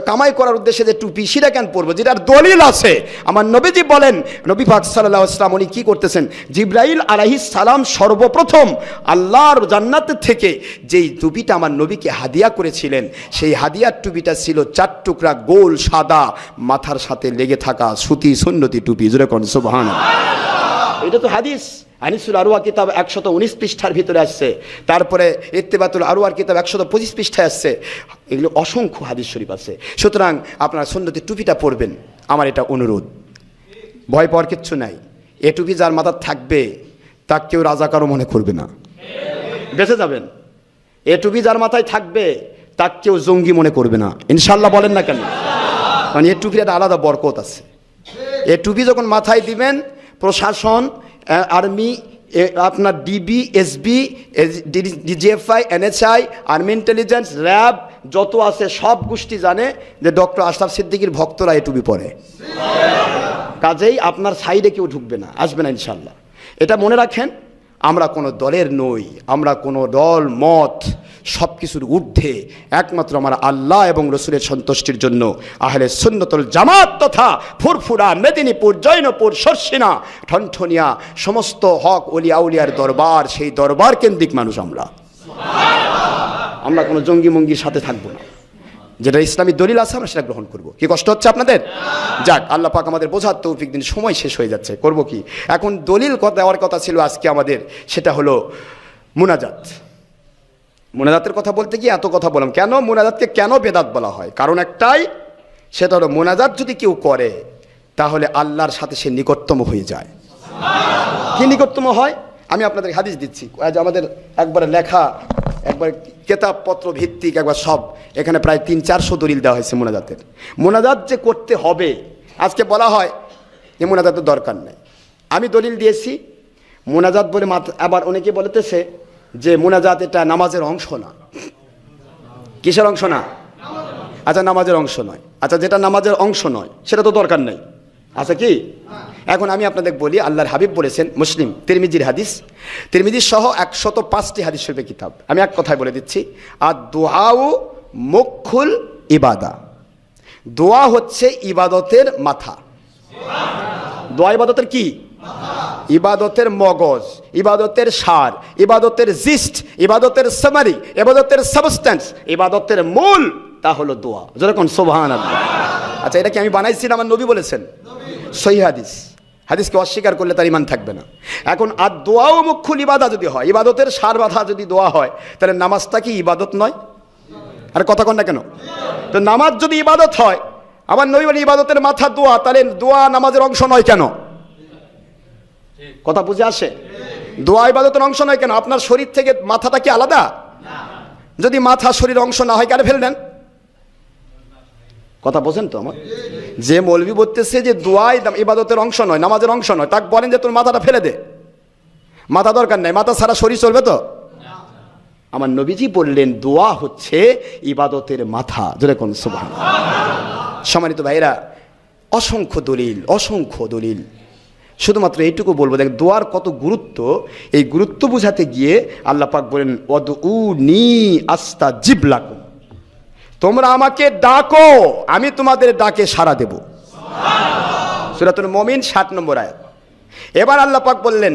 কামাই করার উদ্দেশ্যে যে টুপি, সেটা কেন পরবো যেটার দলিল আছে? আমার নবীজি বলেন, নবী পাক সাল্লাল্লাহু আলাইহি ওয়াসাল্লাম উনি কি করতেছেন, জিবরাইল আলাইহিস সালাম সর্বপ্রথম আল্লাহর জান্নাত থেকে যেই টুপিটা আমার নবীকে হাদিয়া করেছিলেন, সেই হাদিয়ার টুপিটা ছিল 4 টুকরা গোল সাদা মাথার সাথে লেগে থাকা সুতি সুন্নতি টুপি। জোরে কোন সুবহানাল্লাহ। এটা তো হাদিস, আনিসুল আরওয়া কিতাব 119 পৃষ্ঠার ভিতরে আসছে, তারপরে ইত্তেবাতুল আরওয়ার কিতাব 125 পৃষ্ঠায় আসছে, এগুলো অসংখ্য হাদিস শরীফ আছে। সুতরাং আপনারা সুন্নতি টুপিটা পরবেন, আমার এটা অনুরোধ। ভয় পাওয়ার কিচ্ছু নাই, এ টুপি যার মাথার থাকবে তাকে কেউ রাজাকারও মনে করবে না, বেঁচে যাবেন। এ টুপি যার মাথায় থাকবে তাকে কেউ জঙ্গি মনে করবে না, ইনশাল্লাহ। বলেন না কেন? মানে এ টুপির একটা আলাদা বরকত আছে। এ টুপি যখন মাথায় দিবেন, প্রশাসন, আর্মি, আপনার DB, SB, DGFI, NSI, army intelligence, RAB যত আছে সব গোষ্ঠী জানে যে ডক্টর আশরাফ সিদ্দিকীর ভক্তরা এই টুপি পরে। কাজেই আপনার সাইডে কেউ ঢুকবে না, আসবে না ইনশাল্লাহ। এটা মনে রাখেন, আমরা কোনো দলের নই, আমরা কোনো দল মত সব কিছুর ঊর্ধ্বে একমাত্র আমার আল্লাহ এবং রসুলের সন্তুষ্টির জন্য আহলে সুন্নতুল জামাত তথা ফুরফুরা, মেদিনীপুর, জৈনপুর, শর্ষিনা, ঠনঠনিয়া সমস্ত হক ওলিয়া উলিয়ার দরবার, সেই দরবার কেন্দ্রিক মানুষ আমরা। আমরা কোনো জঙ্গি মঙ্গির সাথে থাকবো না, যেটা ইসলামী দলিল আছে আমরা সেটা গ্রহণ করব। কি কষ্ট হচ্ছে আপনাদের? যাক, আল্লাহ পাক আমাদের বোঝার তৌফিক দিন। সময় শেষ হয়ে যাচ্ছে, করব কি? এখন দলিল দেওয়ার কথা ছিল আজকে আমাদের, সেটা হলো মুনাজাত। মুনাজাতের কথা বলতে গিয়ে এত কথা বললাম। কেন মুনাজাতকে কেন বেদাত বলা হয়? কারণ একটাই, সেটা হলো মুনাজাত যদি কেউ করে তাহলে আল্লাহর সাথে সে নিকটতম হয়ে যায়। কি নিকটতম হয়? আমি আপনাদের হাদিস দিচ্ছি, আজ আমাদের একবারে লেখা, একবার কেতাবপত্র ভিত্তিক, একবার সব, এখানে প্রায় 300-400 দলিল দেওয়া হয়েছে মুনাজাতের। মুনাজাত যে করতে হবে, আজকে বলা হয় যে মুনাজাতের দরকার নেই। আমি দলিল দিয়েছি মুনাজাত বলে, আবার অনেকে বলতেছে যে মুনাজাত এটা নামাজের অংশ না। কিসের অংশ না? আচ্ছা, নামাজের অংশ নয়। আচ্ছা, যেটা নামাজের অংশ নয় সেটা তো দরকার নেই, আচ্ছা কি? এখন আমি আপনাদের বলি, আল্লাহর হাবিব বলেছেন, মুসলিম, তিরমিজির হাদিস, তিরমিজি সহ 105টি হাদিস শরীফের কিতাব। আমি এক কথায় বলে দিচ্ছি, আর দুআউ মুখুল ইবাদা। দোয়া হচ্ছে ইবাদতের মাথা। দোয়া ইবাদতের কি? ইবাদতের মগজ, ইবাদতের সার, ইবাদতের জিস্ট, ইবাদতের সামারি, ইবাদতের সাবস্ট্যান্স, ইবাদতের মূল, তা হলো দোয়া। যেরকম সুবহানাল্লাহ। আচ্ছা, এটা কি আমি বানাইছি না আমার নবী বলেছেন? সহিহ হাদিস। হাদিসকে অস্বীকার করলে তার ঈমান থাকবে না। এখন আর দোয়াও মুখ্যুল ইবাদা যদি হয়, ইবাদতের সার বাঁধা যদি দোয়া হয়, তাহলে নামাজটা কি ইবাদত নয়? আর কথা কন না কেন? তো নামাজ যদি ইবাদত হয়, আমার নবী বলে ইবাদতের মাথা দোয়া, তাহলে দোয়া নামাজের অংশ নয় কেন? কথা বুঝে আসে? দোয়া ইবাদতের অংশ নয় কেন? আপনার শরীর থেকে মাথাটা কি আলাদা? যদি মাথা শরীর অংশ না হয়, কারে ফেলে দেন? কথা বোঝেন তো আমার? যে মৌলবি বলতেছে যে দোয়া ইবাদতের অংশ নয়, নামাজের অংশ নয়, তাকে বলেন যে তোর মাথাটা ফেলে দে, মাথা দরকার নাই, মাথা সারা শরীর চলবে তো? আমার নবীজি বললেন দোয়া হচ্ছে ইবাদতের মাথা। যেরকম সুবহানাল্লাহ। সম্মানিত ভাইরা, অসংখ্য দলিল, অসংখ্য দলিল। শুধুমাত্র এইটুকু বলবো, দেখ দোয়ার কত গুরুত্ব। এই গুরুত্ব বুঝাতে গিয়ে আল্লাহ পাক বলেন, ওয়াদউনি আস্তাজিব লাকুম, তোমরা আমাকে ডাকো, আমি তোমাদের ডাকে সাড়া দেব। সূরাতুল মুমিন 60 নম্বর আয়াত। এবার আল্লাহ পাক বললেন,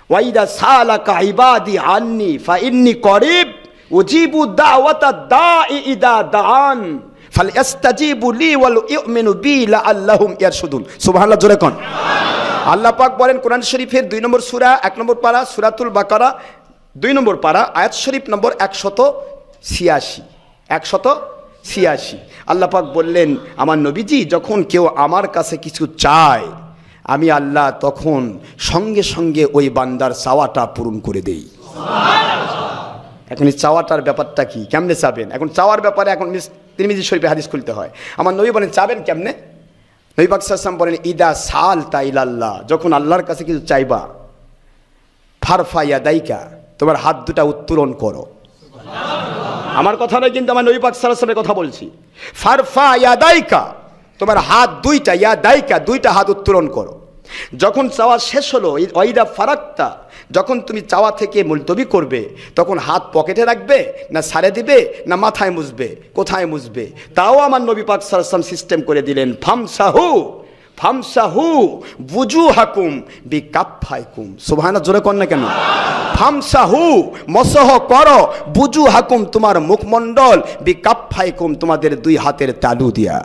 ওয়াইদা সালাকা ইবাদি আন্নি ফাইন্নী করিব উজিবু দাওয়াতা দাঈ ইদা দাআন ফালইস্তাজিবু লি ওয়াল ইউমিনু বি লাআল্লাহুম ইয়ারশুদুন। সুবহানাল্লাহ, জোরে কোন। আল্লাহ পাক বলেন কোরআন শরীফের 2 নম্বর সূরা 1 নম্বর পারা সূরাতুল বাকারা 2 নম্বর পারা, আয়াত শরীফ নম্বর 186। আল্লাহ পাক বললেন, আমার নবীজি যখন কেউ আমার কাছে কিছু চায়, আমি আল্লাহ তখন সঙ্গে সঙ্গে ওই বান্দার চাওয়াটা পূরণ করে দেই। এখন এই চাওয়াটার ব্যাপারটা কি, কেমনে চাবেন? এখন চাওয়ার ব্যাপারে এখন তিরমিজি শরীফে হাদিস খুলতে হয়। আমার নবী বলেন চাবেন কেমনে? নবী পাক সাল্লাল্লাহু আলাইহি ওয়াসাল্লাম বলেন, ইদা সালতা ইলাল্লাহ, যখন আল্লাহর কাছে কিছু চাইবা, ফারফা ইয়াদাইকা, তোমার হাত দুটা উত্তোলন করো। আমার কথা নয় কিন্তু, আমার নবী পাক সাল্লাল্লাহু আলাইহি ওয়াসাল্লামের কথা বলছি। ফারফা ইয়াদাইকা, তোমার হাত দুইটা, ইয়াদাইকা দুইটা হাত উত্তোলন করো। যখন চাওয়া শেষ হলো, ওয়াইদা ফারাক্তা, যখন তুমি চাওয়া থেকে মুলতবি করবে, তখন হাত পকেটে রাখবে না ছাড়ে দিবে না মাথায় মুছবে, কোথায় মুছবে? তাও আমার নবী পাক সাল্লাল্লাহু আলাইহি ওয়াসাল্লাম সিস্টেম করে দিলেন, ফামসাহু বুজুহাকুম বিকাফফাইকুম। সুবহানাল্লাহ, জোরে কর না কেন? ফামসাহু, মসহ করো, বুজুহাকুম, তোমার মুখমণ্ডল, বিকাফফাইকুম, তোমাদের 2 হাতের তালু দিয়া।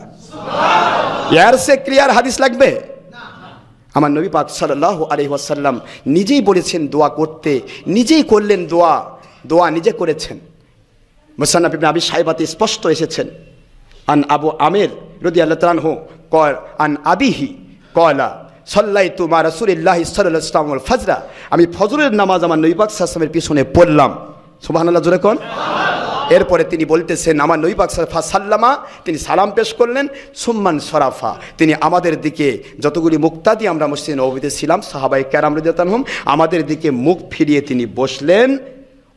এর সে ক্লিয়ার হাদিস লাগবে? আমার নবী পাক সাল্লাল্লাহু আলাইহি ওয়াসাল্লাম নিজেই বলেছেন দোয়া করতে, নিজেই করলেন দোয়া নিজে করেছেন। মুসান্নাফ ইবনে আবি শাইবাতে স্পষ্ট এসেছেন, আন আবু আমির রাদিয়াল্লাহু তাআলা আনহু আন আবিহি ক্বালা সাল্লাইতু মা রাসূলিল্লাহি সাল্লাল্লাহু আলাইহি ওয়াসাল্লাম আল ফজরা, আমি ফজরের নামাজ আমার নবী পাক সাল্লাল্লাহু আলাইহি ওয়াসাল্লামের পিছনে পড়লাম। সুবহানাল্লাহ, জোরে কোন? এরপরে তিনি বলতেছেন, আমার নবী পাক সাল্লামা, তিনি সালাম পেশ করলেন, সুম্মান সরাফা, তিনি আমাদের দিকে, যতগুলি মুক্তাদি আমরা মসজিদে নববীতে ছিলাম সাহাবায়ে কেরাম রাদিয়াল্লাহু আনহুম, আমাদের দিকে মুখ ফিরিয়ে তিনি বসলেন।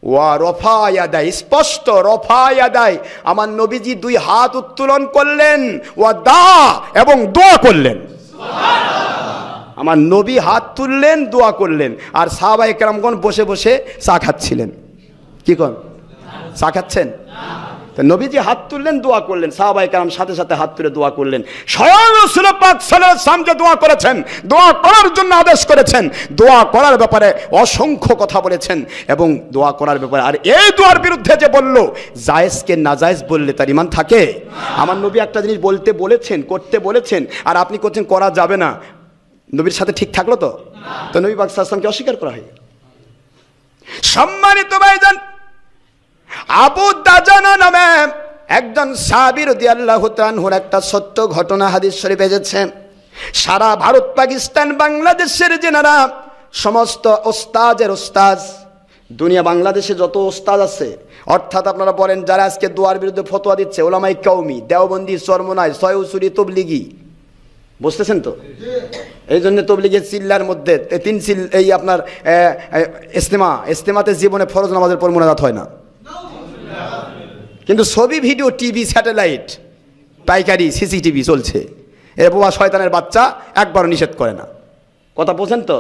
ওয়া রফা ইয়াদাই, স্পষ্ট রফা ইয়াদাই, আমার নবীজি 2 হাত উত্তোলন করলেন, ওয়া দা, এবং দোয়া করলেন। আমার নবী হাত তুললেন, দোয়া করলেন, আর সাহাবায়ে কেরামগণ বসে বসে চা খাচ্ছিলেন। কি কোন? চা খাচ্ছেন? নবীজি হাত তুললেন, দোয়া করলেন, সাহাবায়ে কেরাম সাথে সাথে হাত তুলে দোয়া করলেন। স্বয়ং রাসূল পাক সাল্লাল্লাহু আলাইহি ওয়াসাল্লাম যে দোয়া করেছেন, দোয়া করার জন্য আদেশ করেছেন, দোয়া করার ব্যাপারে অসংখ্য কথা বলেছেন, এবং দোয়া করার ব্যাপারে, আর এই দোয়ার বিরুদ্ধে যে বলল, জায়েজকে নাজায়েজ বললে তার ঈমান থাকে? আমার নবী একটা জিনিস বলতে বলেছেন, করতে বলেছেন, আর আপনি করছেন করা যাবে না, নবীর সাথে ঠিক থাকলো তো? তো নবী পাক সাল্লাল্লাহু আলাইহি ওয়াসাল্লামকে অস্বীকার করা হয়। সম্মানিত ভাইজান, আবু দাজানা নামে একজন সাহাবী রাদিয়াল্লাহু তাআলা আনহুর একটা সত্য ঘটনা হাদিস শরীফে এসেছে। সারা ভারত, পাকিস্তান, বাংলাদেশের যেনারা সমস্ত ওস্তাজের ওস্তাজ, দুনিয়া বাংলাদেশে যত ওস্তাদ আছে, অর্থাৎ আপনারা বলেন যারা আজকে দোয়ার বিরুদ্ধে ফতোয়া দিচ্ছে, ওলামায়ে কওমি, দেওবন্দি, চরমনাই, সয়উসুরি, তবলিগি, বুঝতেছেন তো? এই জন্য তবলিগের চিল্লার মধ্যে 3 চিল, এই আপনার ইস্তেমাতে জীবনে ফরজ নামাজের পর মুনাজাত হয় না, কিন্তু ছবি, ভিডিও, টিভি, স্যাটেলাইট, পাইকারি সিসিটিভি চলছে। এর বাবা শয়তানের বাচ্চা একবারও নিষেধ করে না। কথা বোঝেন তো?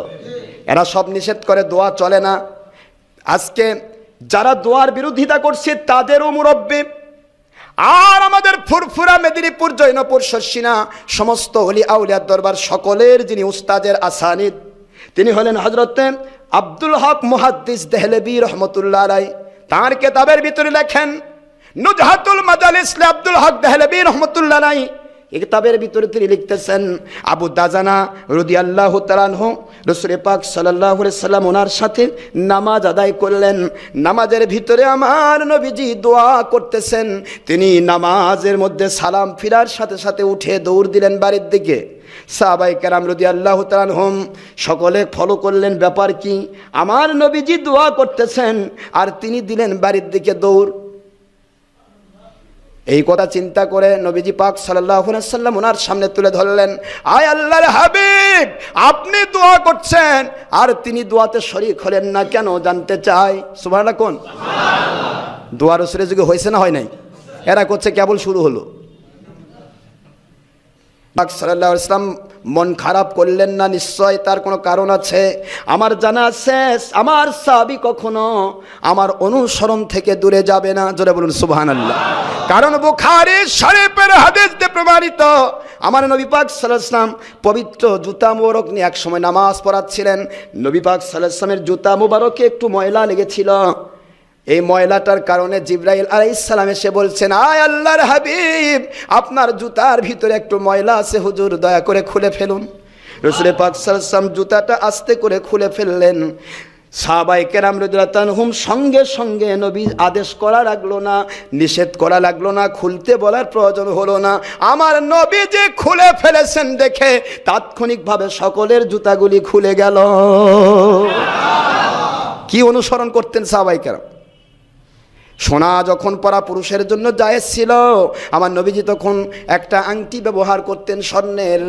এরা সব নিষেধ করে, দোয়া চলে না। আজকে যারা দোয়ার বিরোধিতা করছে তাদেরও মুরব্বি, আর আমাদের ফুরফুরা, মেদিনীপুর, জৈনপুর, শর্ষিনা সমস্ত ওলি আউলিয়ার দরবার সকলের যিনি উস্তাদের আসানিদ, তিনি হলেন হযরতে আব্দুল হক মুহাদ্দিস দেহলভী রহমতুল্লাহ আলাইহি। তাঁর কিতাবের ভিতরে লেখেন, নুজহাতুল মাজালিস আব্দুল হক দেহলভী রহমতুল্লাহ আলাইহি, এই কিতাবের ভিতরে তিনি লিখতেছেন, আবু দাজানা রাদিয়াল্লাহু তাআলা আনহু রাসূল পাক সাল্লাল্লাহু আলাইহি সাল্লাম ওনার সাথে নামাজ আদায় করলেন। নামাজের ভিতরে আমার নবীজি দোয়া করতেছেন। তিনি নামাজের মধ্যে সালাম ফিরার সাথে সাথে উঠে দৌড় দিলেন বাড়ির দিকে। সাহাবায়ে কেরাম রাদিয়াল্লাহু তাআলা আনহুম সকলে ফলো করলেন, ব্যাপার কি? আমার নবীজি দোয়া করতেছেন আর তিনি দিলেন বাড়ির দিকে দৌড়। এই কথা চিন্তা করে নবীজি পাক সাল্লাল্লাহু আলাইহি সাল্লাম ওনার সামনে তুলে ধরলেন, আয় আল্লাহর হাবিব, আপনি দোয়া করছেন আর তিনি দোয়াতে শরীক হলেন না কেন, জানতে চাই। সুবহানাল্লাহ কোন? সুবহানাল্লাহ। দোয়া রাসূলের যুগে হয়েছে না হয় নাই? এরা করছে, কেবল শুরু হলো। পাক সাল্লাল্লাহু আলাইহি সাল্লাম মন খারাপ করলেন না, নিশ্চয় তার কোনো কারণ আছে। আমার জানা শেষ, আমার সাহাবী কখনো আমার অনুসরণ থেকে দূরে যাবে না। জোরে বলুন সুবহানাল্লাহ। কারণ বুখারী শরীফের হাদিস দিয়ে প্রমাণিত, আমার নবী পাক সাল্লাল্লাহু আলাইহি সাল্লাম পবিত্র জুতা মোবারক নিয়ে এক সময় নামাজ পড়াচ্ছিলেন। নবী পাক সাল্লাল্লাহু আলাইহি সাল্লামের জুতা মোবারকে একটু ময়লা লেগেছিল। এই ময়লাটার কারণে জিবরাইল আলাইহিস সালাম এসে বলছেন, আয় আল্লাহর হাবিব, আপনার জুতার ভিতরে একটু ময়লা আছে, হুজুর দয়া করে খুলে ফেলুন। রাসূল পাক সাল্লাল্লাহু আলাইহি সাল্লাম জুতাটা আস্তে করে খুলে ফেললেন। সাহাবায়ে কেরাম রাদিয়াল্লাহু আনহুম সঙ্গে সঙ্গে নবী আদেশ করা লাগলো না, নিষেধ করা লাগলো না, খুলতে বলার প্রয়োজন হলো না। আমার নবী যে খুলে ফেলেছেন দেখে তাৎক্ষণিকভাবে সকলের জুতাগুলি খুলে গেল। কি অনুসরণ করতেন সাহাবায়ে কেরাম? সোনা যখন পরা পুরুষের জন্য জায়েজ ছিল, আমার নবীজি তখন একটা আংটি ব্যবহার করতেন স্বর্ণের।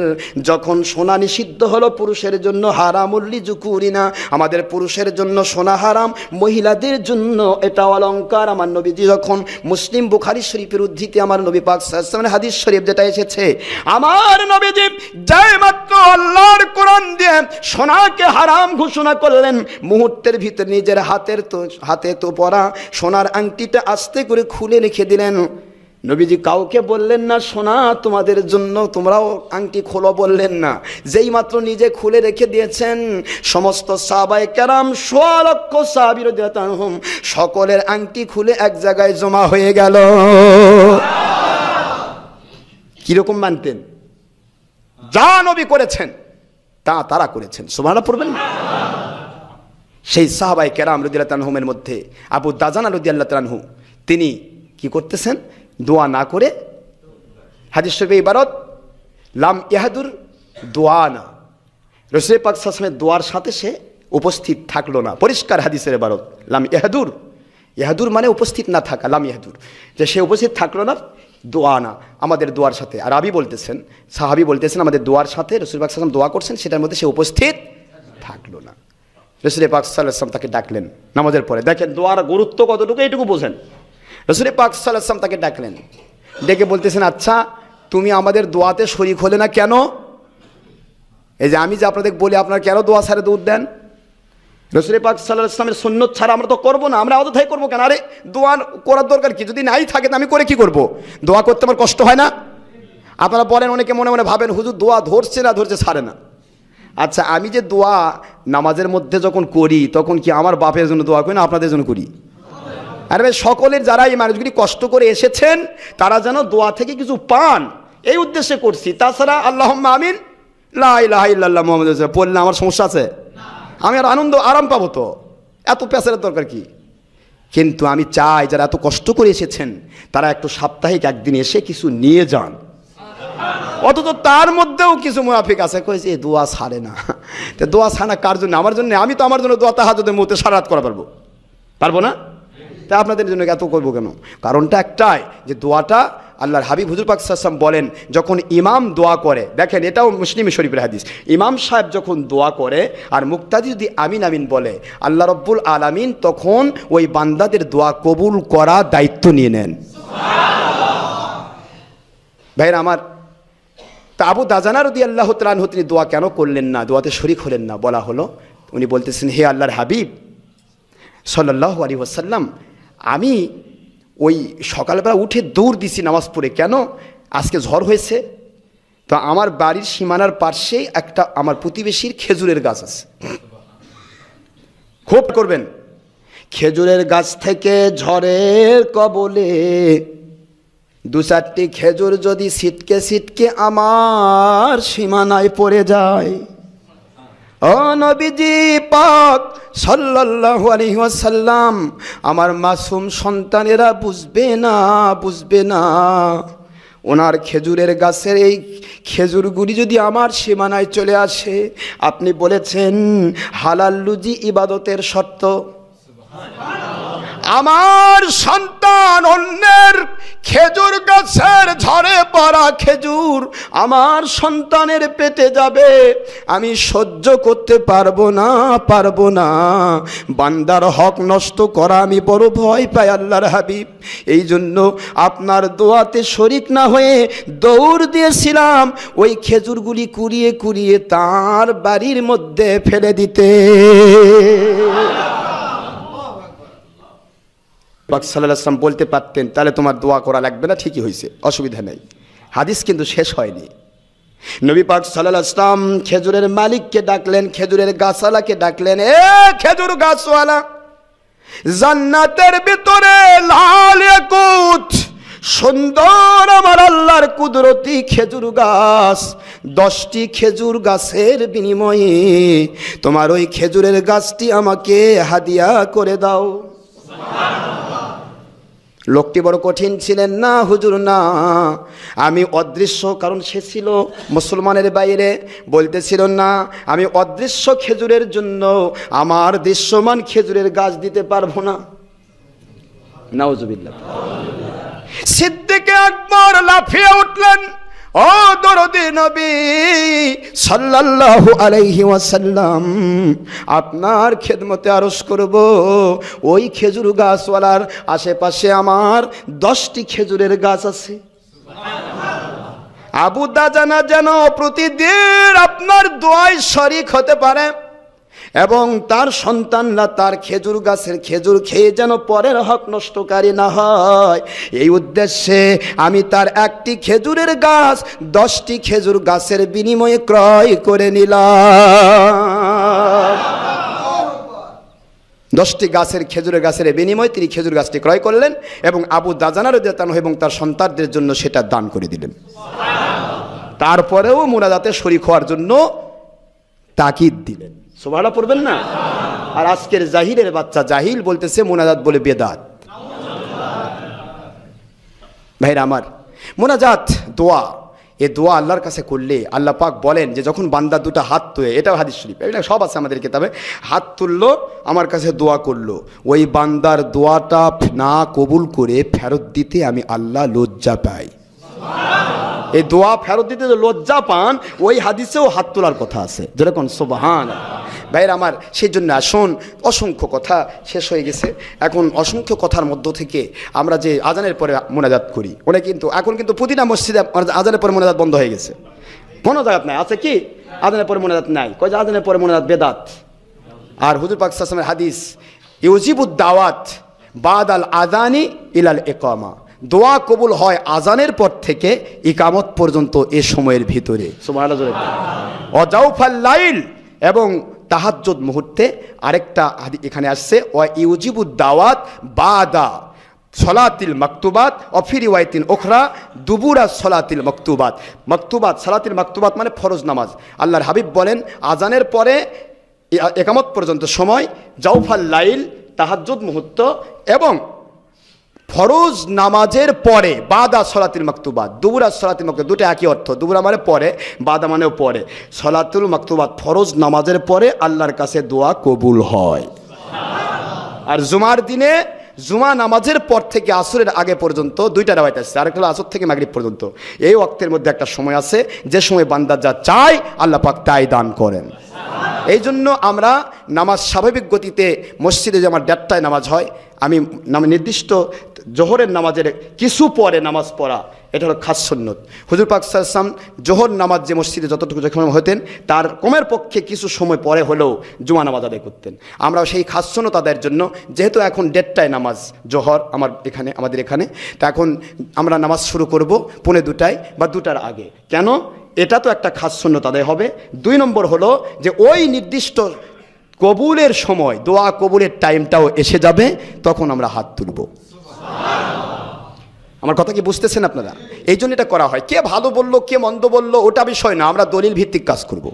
যখন সোনা নিষিদ্ধ হলো পুরুষের জন্য, হারামুল্লি জুকুরিনা, আমাদের পুরুষের জন্য সোনা হারাম, মহিলাদের জন্য এটা অলংকার। আমার নবীজি যখন মুসলিম বুখারী শরীফের উদ্ধৃতি আমার নবী পাক সাল্লাল্লাহু আলাইহি ওয়াসাল্লামের হাদিস শরীফ যেটা এসেছে, আমার নবীজি যাই মাত্র আল্লাহর কোরআন দিয়ে সোনাকে হারাম ঘোষণা করলেন, মুহূর্তের ভিতরে নিজের হাতে তো পরা সোনার আংটি আস্তে করে খুলে রেখে দিলেন। নবীজি কাউকে বললেন না সোনা তোমাদের জন্য, তোমরাও আংটি খোলো বললেন না। যেই মাত্র নিজে খুলে রেখে দিয়েছেন, সমস্ত সাহাবায়ে কেরাম ১৬ লক্ষ সাহাবী রাদিয়াল্লাহু আনহুম সকলের আংটি খুলে এক জায়গায় জমা হয়ে গেল। কিরকম মানতেন? যা নবী করেছেন তা তারা করেছেন। সুবহানাল্লাহ পড়বেন না? সেই সাহাবায়ে কেরাম রাদিয়াল্লাহু আনহুমের মধ্যে আবু দাজানা রাদিয়াল্লাহু আনহু, তিনি কি করতেছেন? দোয়া না করে, হাদিস শরীফে ইবারত লাম ইয়াহদুর দোয়ানা, রাসূল পাক সাল্লাল্লাহু আলাইহি ওয়াসাল্লামের দোয়ার সাথে সে উপস্থিত থাকলো না। পরিষ্কার হাদিসের ইবারত লাম ইয়াহদুর, ইয়াহদুর মানে উপস্থিত না থাকা, লাম ইয়াহদুর, যে সে উপস্থিত থাকলো না দোয়ানা, আমাদের দোয়ার সাথে। আর আবি বলতেছেন, সাহাবী বলতেছেন আমাদের দোয়ার সাথে রাসূল পাক সাল্লাল্লাহু আলাইহি ওয়াসাল্লাম দোয়া করছেন, সেটার মধ্যে সে উপস্থিত থাকলো না। রাসূল পাক সাল্লাল্লাহু আলাইহি ওয়াসাল্লাম তাকে ডাকলেন নামাজের পরে। দেখেন দোয়ার গুরুত্ব কতটুকু, এইটুকু বোঝেন। রাসূল পাক সাল্লাল্লাহু আলাইহি ওয়াসাল্লাম তাকে ডাকলেন, ডেকে বলতেছেন আচ্ছা তুমি আমাদের দোয়াতে শরীক হলে না কেন? এই যে আমি যে আপনাদের বলি আপনারা কেন দোয়া ছাড়ে দৌড় দেন? রাসূল পাক সাল্লাল্লাহু আলাইহি ওয়াসাল্লামের সুন্নত ছাড়া আমরা তো করবো না, আমরা অযথাই করবো কেন? আরে দোয়া করার দরকার কি? যদি নাই থাকে তো আমি করে কি করব? দোয়া করতে আমার কষ্ট হয় না? আপনারা বলেন, অনেকে মনে মনে ভাবেন হুজুর দোয়া ধরছে না ধরছে ছাড়ে না। আচ্ছা আমি যে দোয়া নামাজের মধ্যে যখন করি তখন কি আমার বাপের জন্য দোয়া করি না আপনাদের জন্য করি? আরে ভাই সকলের যারা এই মানুষগুলি কষ্ট করে এসেছেন তারা যেন দোয়া থেকে কিছু পান এই উদ্দেশ্যে করছি। তাছাড়া আল্লাহুম্মা আমিন লা ইলাহা ইল্লাল্লাহ মুহাম্মাদুর রাসূলুল্লাহ পড়লে আমার সমস্যা আছে? আমি আর আনন্দ আরাম পাবো তো, এত পেছারের দরকার কি? কিন্তু আমি চাই যারা এত কষ্ট করে এসেছেন তারা একটু সাপ্তাহিক একদিন এসে কিছু নিয়ে যান। অথচ তার মধ্যেও কিছু মুনাফিক আছে কইছে দোয়া ছাড়ে না। তো দোয়া ছাড়া কার জন্য? আমার জন্য। আমি তো আমার জন্য দোয়া তাহাজ্জুদের মধ্যে সারা রাত করা পারবো না? তা আপনাদের জন্য এত করবো কেন? কারণটা একটাই, যে দোয়াটা আল্লাহর হাবিব হুজুর পাক সাল্লাল্লাহু আলাইহি ওয়াসাল্লাম বলেন যখন ইমাম দোয়া করে, দেখেন এটাও মুসলিম শরীফের হাদিস, ইমাম সাহেব যখন দোয়া করে আর মুক্তাদি যদি আমিন আমিন বলে, আল্লাহ রব্বুল আলামিন তখন ওই বান্দাদের দোয়া কবুল করা দায়িত্ব নিয়ে নেন। ভাইরা আমার, তা আবু দাজানা রাদিয়াল্লাহু তাআলা আনহু তিনি দোয়া কেন করলেন না, দোয়াতে শরীক হলেন না? বলা হলো উনি বলতেছেন হে আল্লাহর হাবিব সাল্লাল্লাহু আলাইহি ওয়াসাল্লাম, আমি ওই সকালবেলা উঠে দৌড় দিছি নামাজ পড়ে। কেন? আজকে ঝড় হয়েছে তো আমার বাড়ির সীমানার পাশেই একটা আমার প্রতিবেশীর খেজুরের গাছ আছে। খুব করবেন, খেজুরের গাছ থেকে ঝড়ের কবলে দু চারটি খেজুর যদি ছিটকে ছিটকে আমার সীমানায় পড়ে যায়, ও নবীজি পাক সাল্লাল্লাহু আলাইহি ওয়াসাল্লাম, আমার মাসুম সন্তানেরা বুঝবে না ওনার খেজুরের গাছের এই খেজুরগুলি যদি আমার সীমানায় চলে আসে। আপনি বলেছেন হালাল রুজি ইবাদতের শর্ত। আমার সন্তান অন্যের খেজুর গাছের ঝরে পড়া খেজুর আমার সন্তানের পেটে যাবে, আমি সহ্য করতে পারবো না। বান্দার হক নষ্ট করা আমি বড় ভয় পাই আল্লাহর হাবিব। এই জন্য আপনার দোয়াতে শরীক না হয়ে দৌড় দিয়েছিলাম ওই খেজুরগুলি কুড়িয়ে তার বাড়ির মধ্যে ফেলে দিতে। পাক সাল্লাল্লাহু আলাইহি ওয়াসাল্লাম বলতে পারতেন তাহলে তোমার দোয়া করা লাগবে না, ঠিকই হয়েছে, অসুবিধা নেই। হাদিস কিন্তু শেষ হয়নি। নবী পাক সাল্লাল্লাহু আলাইহি ওয়াসাল্লাম খেজুরের মালিককে ডাকলেন, খেজুরের গাছওয়ালাকে ডাকলেন, এ খেজুর গাছওয়ালা, জান্নাতের ভিতরে লাল ইয়াকুত সুন্দর আমার আল্লাহর কুদরতি খেজুর গাছ, 10টি খেজুর গাছের বিনিময়ে তোমার ওই খেজুরের গাছটি আমাকে হাদিয়া করে দাও। লোকটি বড় কঠিন ছিলেন, না হুজুর না, আমি অদৃশ্য, কারণ সে ছিল মুসলমানের বাইরে, বলতেছিল না আমি অদৃশ্য খেজুরের জন্য আমার দৃশ্যমান খেজুরের গাছ দিতে পারবো না। নাউজুবিল্লাহ। সিদ্দিক আকবর লাফিয়ে উঠলেন, ও দরদি নবী সাল্লাল্লাহু আলাইহি ওয়াসাল্লাম, আপনার খেদমতে আরজ করব, ওই খেজুর গাছওয়ালার আশেপাশে আমার 10টি খেজুরের গাছ আছে। আবু দাজানা যেন প্রতিদিন আপনার দোয়ায় শরীক হতে পারে এবং তার সন্তানরা তার খেজুর গাছের খেজুর খেয়ে যেন পরের হক নষ্টকারী না হয়, এই উদ্দেশ্যে আমি তার একটি খেজুরের গাছ 10টি খেজুর গাছের বিনিময়ে ক্রয় করে নিলাম। 10টি গাছের খেজুরের গাছের বিনিময়ে তিনি খেজুর গাছটি ক্রয় করলেন এবং আবু দাজানা রাদিয়াল্লাহু আনহু এবং তার সন্তানদের জন্য সেটা দান করে দিলেন। তারপরেও মুনাজাতে শরীক হওয়ার জন্য তাকিদ দিলেন। সুবহানাল্লাহ পড়বেন না? আর আজকের জাহিলের বাচ্চা জাহিল বলতেছে মুনাজাত বলে বেদাত। ভাইরা আমার, মুনাজাত দোয়া, এ দোয়া আল্লাহর কাছে করলে আল্লাহ পাক বলেন যে যখন বান্দা দুটো হাত তুলে, এটাও হাদিস শরীফ, এটা সব আছে আমাদের কিতাবে, হাত তুললো আমার কাছে দোয়া করলো, ওই বান্দার দোয়াটা না কবুল করে ফেরত দিতে আমি আল্লাহ লজ্জা পাই। এই দোয়া ফেরত দিতে যে লজ্জা পান, ওই হাদিসেও হাত তোলার কথা আছে, যেরকম সুবহানাল্লাহ। ভাইরা আমার, সেই জন্য আসুন, অসংখ্য কথা শেষ হয়ে গেছে, এখন অসংখ্য কথার মধ্য থেকে আমরা যে আজানের পরে মোনাজাত করি, ওটা কিন্তু এখন কিন্তু প্রতিটা মসজিদে আজানের পরে মোনাজাত বন্ধ হয়ে গেছে, কোনো জায়গাত নাই। আছে কি আজানের পরে মোনাজাত নাই? কয় যে আজানের পরে মোনাজাত বেদাত। আর হুজুর পাক সাল্লাল্লাহু আলাইহি ওয়াসাল্লামের হাদিস, ইউজিবুদ দাওয়াত বাদাল আযানি ইলাল ইকামা, দোয়া কবুল হয় আজানের পর থেকে ইকামত পর্যন্ত এ সময়ের ভিতরে। সুবহানাল্লাহ। অজাউফাল লাইল, এবং তাহাজ্জুদ মুহূর্তে আরেকটা এখানে আসছে, ওয়া ইউজিবুদ দাওয়াত বাদা সলাতিল মাকতুবাত অফি রিওয়ায়াতিন উখরা দুবুরা সলাতিল মাকতুবাত। মাকতুবাত, সালাতিল মাকতুবাত মানে ফরজ নামাজ। আল্লাহর হাবিব বলেন আজানের পরে ইকামত পর্যন্ত সময়, জাউফাল লাইল তাহাজ্জুদ মুহূর্ত, এবং ফরজ নামাজের পরে বাদা সলাতুল মাকতুবাত, দুবুরা সলাতুল মাকতুবাত, দুটো একই অর্থ, দুবুরা মানে পরে, বাদা মানেও পরে। সলাতুল মাকতুবাত ফরজ নামাজের পরে আল্লাহর কাছে দোয়া কবুল হয়। আর জুমার দিনে জুমা নামাজের পর থেকে আসরের আগে পর্যন্ত দুইটা রাওয়ায়াত আছে, আরেকটা হলো আসর থেকে মাগরিব পর্যন্ত। এই ওয়াক্তের মধ্যে একটা সময় আছে যে সময় বান্দা যা চায় আল্লাহ পাক তাই দান করেন। এই জন্য আমরা নামাজ স্বাভাবিক গতিতে মসজিদে যে আমার 1:30টায় নামাজ হয়, আমি নির্দিষ্ট জোহরের নামাজের কিছু পরে নামাজ পড়া, এটা হলো খাস সুন্নত। হুজুর পাক সাল্লাল্লাহু আলাইহি ওয়াসাল্লাম জোহর নামাজ যে মসজিদে যতটুকু যখন হতেন, তার কমের পক্ষে কিছু সময় পরে হলেও জুমা নামাজ আদায় করতেন। আমরা সেই খাস সুন্নত আদায়ের জন্য, যেহেতু এখন 1:30টায় নামাজ জোহর আমাদের এখানে, তা এখন আমরা নামাজ শুরু করব 1:45 বা 2টার আগে। কেন? এটা তো একটা খাস সুন্নত আদায় হবে। 2 নম্বর হলো যে ওই নির্দিষ্ট কবুলের সময়, দোয়া কবুলের টাইমটাও এসে যাবে, তখন আমরা হাত তুলব। আমার কথা কি বুঝতেছেন আপনারা? এই জন্য এটা করা হয়। কে ভালো বললো কে মন্দ বললো ওটা বিষয় না, আমরা দলিল ভিত্তিক কাজ করব।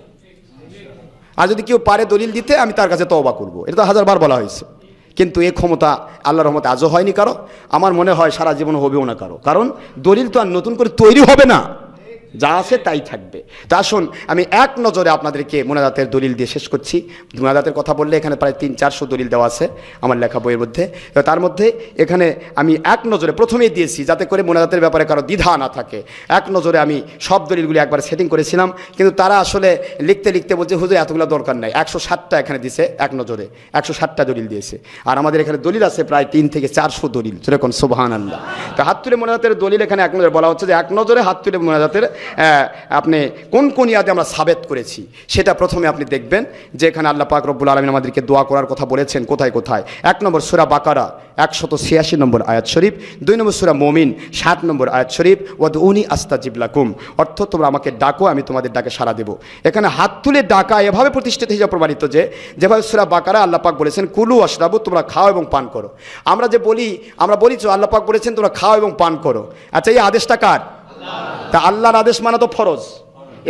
আর যদি কেউ পারে দলিল দিতে, আমি তার কাছে তওবা করব। এটা তো 1000বার বলা হয়েছে, কিন্তু এই ক্ষমতা আল্লাহর রহমতে আজও হয়নি কারো, আমার মনে হয় সারা জীবন হবেও না কারো, কারণ দলিল তো আর নতুন করে তৈরি হবে না, যা আছে তাই থাকবে। তা আসুন আমি এক নজরে আপনাদেরকে মোনাজাতের দলিল দিয়ে শেষ করছি। মোনাজাতের কথা বললে এখানে প্রায় 300-400 দলিল দেওয়া আছে আমার লেখা বইয়ের মধ্যে। তার মধ্যে এখানে আমি এক নজরে প্রথমেই দিয়েছি, যাতে করে মোনাজাতের ব্যাপারে কারো দ্বিধা না থাকে। এক নজরে আমি সব দলিলগুলি একবার সেটিং করেছিলাম, কিন্তু তারা আসলে লিখতে লিখতে বলছে হুজুর এতগুলো দরকার নাই। 160টা এখানে দিছে, এক নজরে 160টা দলিল দিয়েছে। আর আমাদের এখানে দলিল আছে প্রায় 300 থেকে 400 দলিল, যেরকম সুবহানাল্লাহ। তো হাত তুলে মোনাজাতের দলিল এখানে এক নজরে বলা হচ্ছে যে এক নজরে হাত তুলে মোনাজাতের আপনি কোন কোন ইয়াদে আমরা সাবেত করেছি সেটা প্রথমে আপনি দেখবেন যে এখানে আল্লাহ পাক রব্বুল আলামিন আমাদেরকে দোয়া করার কথা বলেছেন কোথায় কোথায়। ১ নম্বর সূরা বাকারা ১৮৬ নম্বর আয়াত শরীফ, ২ নম্বর সূরা মুমিন ৭ নম্বর আয়াত শরীফ, ওয়াদউনি আস্তাজিব লাকুম, অর্থ তোমরা আমাকে ডাকো আমি তোমাদের ডাকে সাড়া দেব। এখানে হাত তুলে ডাকা এভাবে প্রতিষ্ঠিত হিসাবে প্রমাণিত যে যেভাবে সূরা বাকারা আল্লাহ পাক বলেছেন কুলু আশরাবু, তোমরা খাও এবং পান করো। আমরা বলি তো আল্লাহ পাক বলেছেন তোমরা খাও এবং পান করো। আচ্ছা, এই আদেশটা কার? তা আল্লাহর আদেশ মানা তো ফরজ।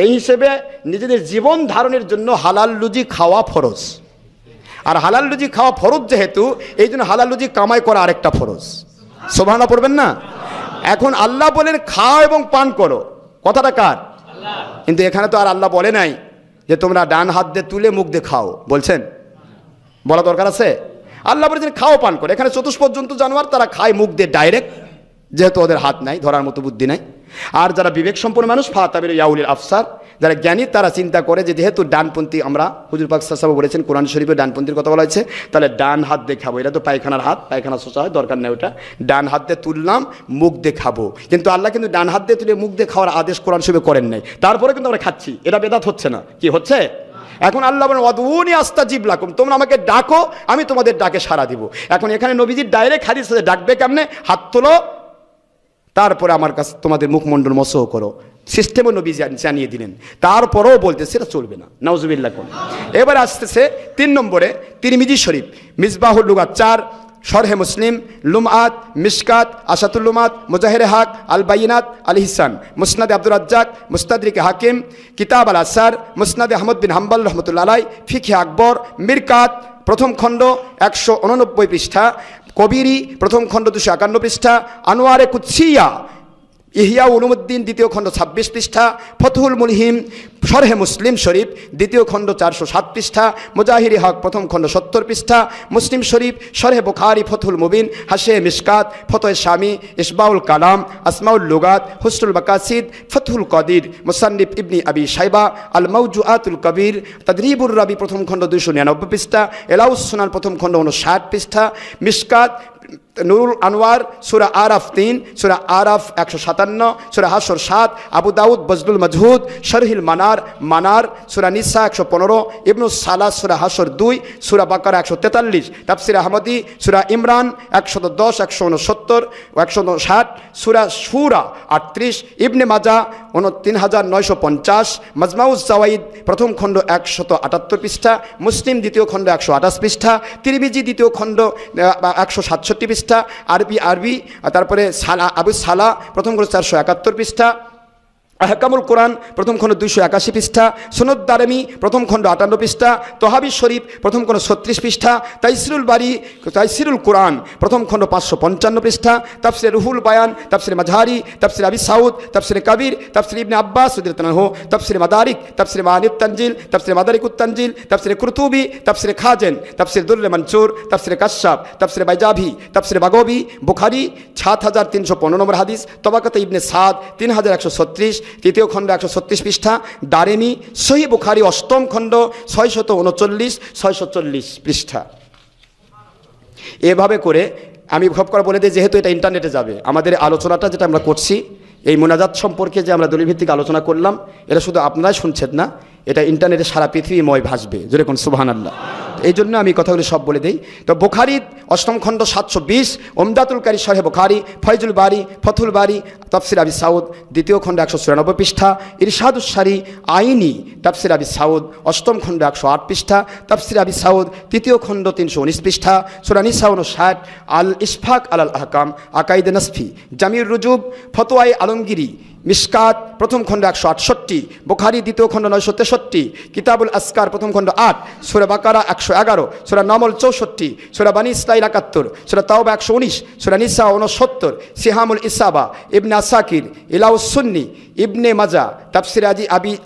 এই হিসেবে নিজেদের জীবন ধারণের জন্য হালাল রুজি খাওয়া ফরজ। আর হালাল রুজি খাওয়া ফরজ যেহেতু, এই জন্য হালাল রুজি কামাই করা আরেকটা ফরজ। সুবহানাল্লাহ পড়বেন না? এখন আল্লাহ বলেন খাও এবং পান করো, কথাটা কার? কিন্তু এখানে তো আর আল্লাহ বলে নাই যে তোমরা ডান হাত দিয়ে তুলে মুখ দিয়ে খাও, বলছেন? বলা দরকার আছে? আল্লাহ বলেছেন খাও পান করো। এখানে চতুষ্পদ জন্তু জানোয়ার তারা খায় মুখ দিয়ে ডাইরেক্ট, যেহেতু ওদের হাত নাই, ধরার মতো বুদ্ধি নাই। আর যারা বিবেক সম্পন্ন মানুষ ফাতাবির ইয়াউলিল আফসার, যারা জ্ঞানী, তারা চিন্তা করে যে যেহেতু ডানপন্থী, আমরা হুজুর পাক সাল্লাল্লাহু আলাইহি ওয়াসাল্লাম বলেছেন কোরআন শরীফে ডানপন্থীর কথা বলা হয়েছে, তাহলে ডান হাত দিয়ে খাবো। এটা তো পায়খানার হাত, পায়খানা শোষা হয়, দরকার নেই ওটা। ডান হাত দিয়ে তুললাম মুখ দিয়ে খাবো। কিন্তু আল্লাহ কিন্তু ডান হাত দিয়ে তুলে মুখ দিয়ে খাওয়ার আদেশ কোরআন শরীফে করেন নাই। তারপরে কিন্তু আমরা খাচ্ছি, এটা বেদাত হচ্ছে না? কি হচ্ছে? এখন আল্লাহ বলেন ওয়াদউনি আস্তাজিব লাকুম, তোমরা আমাকে ডাকো আমি তোমাদের ডাকে সাড়া দিব। এখন এখানে নবীজির ডাইরেক্ট হাদিস আছে, ডাকবে কেমনে? হাত তোলো, তারপরে আমার কাছে তোমাদের মুখমণ্ডল মসহ করো। সিস্টেমও নবী জানিয়ে দিলেন, তারপরেও বলতে সেটা চলবে না। নাউজুবিল্লাহ। এবার আসতেছে ৩ নম্বরে তিরমিজি শরীফ, মিসবাহুল লুগাত ৪, শরহে মুসলিম, লুমআত, মিশকাত, আশাতুল লুমাত, মুজাহিরে হক, আল বাইনাত, আল ইহসান, মুসনাদে আব্দুর রাজ্জাক, মুস্তাদরিকে হাকিম, কিতাব আল আসার, মুসনাদে আহমদ বিন হাম্বল রহমতুল্লাহ আলাই, ফিকহে আকবর, মিরকাত প্রথম খণ্ড ১৮৯ পৃষ্ঠা, কবিরি প্রথম খণ্ড ২৫১ পৃষ্ঠা, আনোয়ারে কুৎসিয়া ইহিয়া উলুমুদ্দিন দ্বিতীয় খণ্ড ২৬ পৃষ্ঠা, ফতহুল মুলহিম শরহে মুসলিম শরীফ দ্বিতীয় খণ্ড ৪০৭ পৃষ্ঠা, মুজাহিরি হক প্রথম খণ্ড ৭০ পৃষ্ঠা, মুসলিম শরীফ শরহে বুখারি ফতহুল মুবিন, হাশিয়ে মিশকাত, ফতহে শামি, ইসবাউল কালাম, আসমাউল লুগাত, হুসনুল মাকাসিদ, ফতহুল কদির, মুসান্নিফ ইবনি আবি শাইবা, আল মাওজুআতুল কবির, তাদরিবুর রাবি প্রথম খণ্ড ২৯৯ পৃষ্ঠা, এলাউস সুনান প্রথম খণ্ড ৫৯ পৃষ্ঠা, মিশকাত, নুরুল আনোয়ার, সূরা আরাফ ৩, সূরা আরাফ ১৫৭, সূরা হাশর ৭, আবু দাউদ বজলুল মজহুদ, শরহিল মানার, সূরা নিসা ১১৫, ইবনুস সালাহ সূরা হাশর ২, সূরা বাকারা ১৪৩, তাফসির আহমদি সূরা ইমরান ১১০, ১৬৯ ও ১৫০, সূরা শুরা ৩৮, ইবনে মাজা ৩৯৫০, মাজমাউজ জাওয়াইদ প্রথম খণ্ড ১৭৮ পৃষ্ঠা, মুসলিম দ্বিতীয় খণ্ড ১২৮ পৃষ্ঠা, তিরমিজি দ্বিতীয় খণ্ড ১৬৭ পৃষ্ঠা, আরবি তারপরে আবু সালা প্রথম খণ্ড ৪৭১ পৃষ্ঠা, আহকামুল কোরআন প্রথম খণ্ড ২৮১ পৃষ্ঠা, সুনদ দারমি প্রথম খণ্ড ৫৮ পৃষ্ঠা, তহাবি শরীফ প্রথম খণ্ড ৩৬ পৃষ্ঠা, তাইসিরুল কোরআন প্রথম খণ্ড ৫৫৫ পৃষ্ঠা, তাফসির রুহুল বায়ান, তাফসির মাজহারি, তাফসির আবি সাউদ, তাফসির কবির, তাফসির ইবনে আব্বাস রাদিয়াল্লাহু আনহু, তাফসির মাদারিক, তাফসির মানিত তানজিল, তাফসির মাদারিকুত তানজিল, তাফসির কুরতুবি, তাফসির খাজেন, তাফসির দুররে মনসুর, তাফসির কাশশাফ, তাফসির বাইজাভি, তাফসির বাগবি, বুখারী ৭৩১৫ নম্বর হাদিস, তবাকাতে ইবনে সাদ ৩১৩৬ তৃতীয় খণ্ড ১৩৬ পৃষ্ঠা, দারেমি সহিহ বুখারী অষ্টম খণ্ড ৬৩৯ পৃষ্ঠা। এভাবে করে আমি খপ করে বলে দিই, যেহেতু এটা ইন্টারনেটে যাবে, আমাদের আলোচনাটা যেটা আমরা করছি এই মোনাজাত সম্পর্কে যে আমরা দলিলভিত্তিক আলোচনা করলাম, এটা শুধু আপনারাই শুনছেন না, এটা ইন্টারনেটে সারা পৃথিবীময় ভাসবে। জোরে কোন সুবহানাল্লাহ। এই জন্য আমি কথাগুলি সব বলে দিই। তো বুখারী অষ্টম খণ্ড ৭২০, ওমদাতুল কারী শরহে বুখারী, ফয়জুল বারী, ফথুল বারী, তাফসির আবি সাউদ দ্বিতীয় খণ্ড ১৯৪ পৃষ্ঠা, ইরশাদুস সারী আইনি, তাফসির আবি সাউদ অষ্টম খণ্ড ১০৮ পৃষ্ঠা, তাফসির আবি সাউদ তৃতীয় খণ্ড ৩১৯ পৃষ্ঠা, সূরা নিসা ৫৯, আল ইশফাক আলাল আহকাম, আকাইদে নাসফি, জামিউর রুজুব, ফতোয়ায়ে আলমগীরি, মিশকাত প্রথম খণ্ড ১৬৮, বুখারী দ্বিতীয় খণ্ড ৯৬৩, কিতাবুল আসকার প্রথম খণ্ড ৮, সূরা বাকারা ১১১, সূরা নামল ৬৪, সূরা বানী ইসরাঈল ৭১, সূরা তাওবা ১১৯, সূরা নিসা ৬৯, সিহামুল ইসাবা, ইবনে আসাকির, ইলাউস সুন্নি, ইবনে মাজা, তাফসির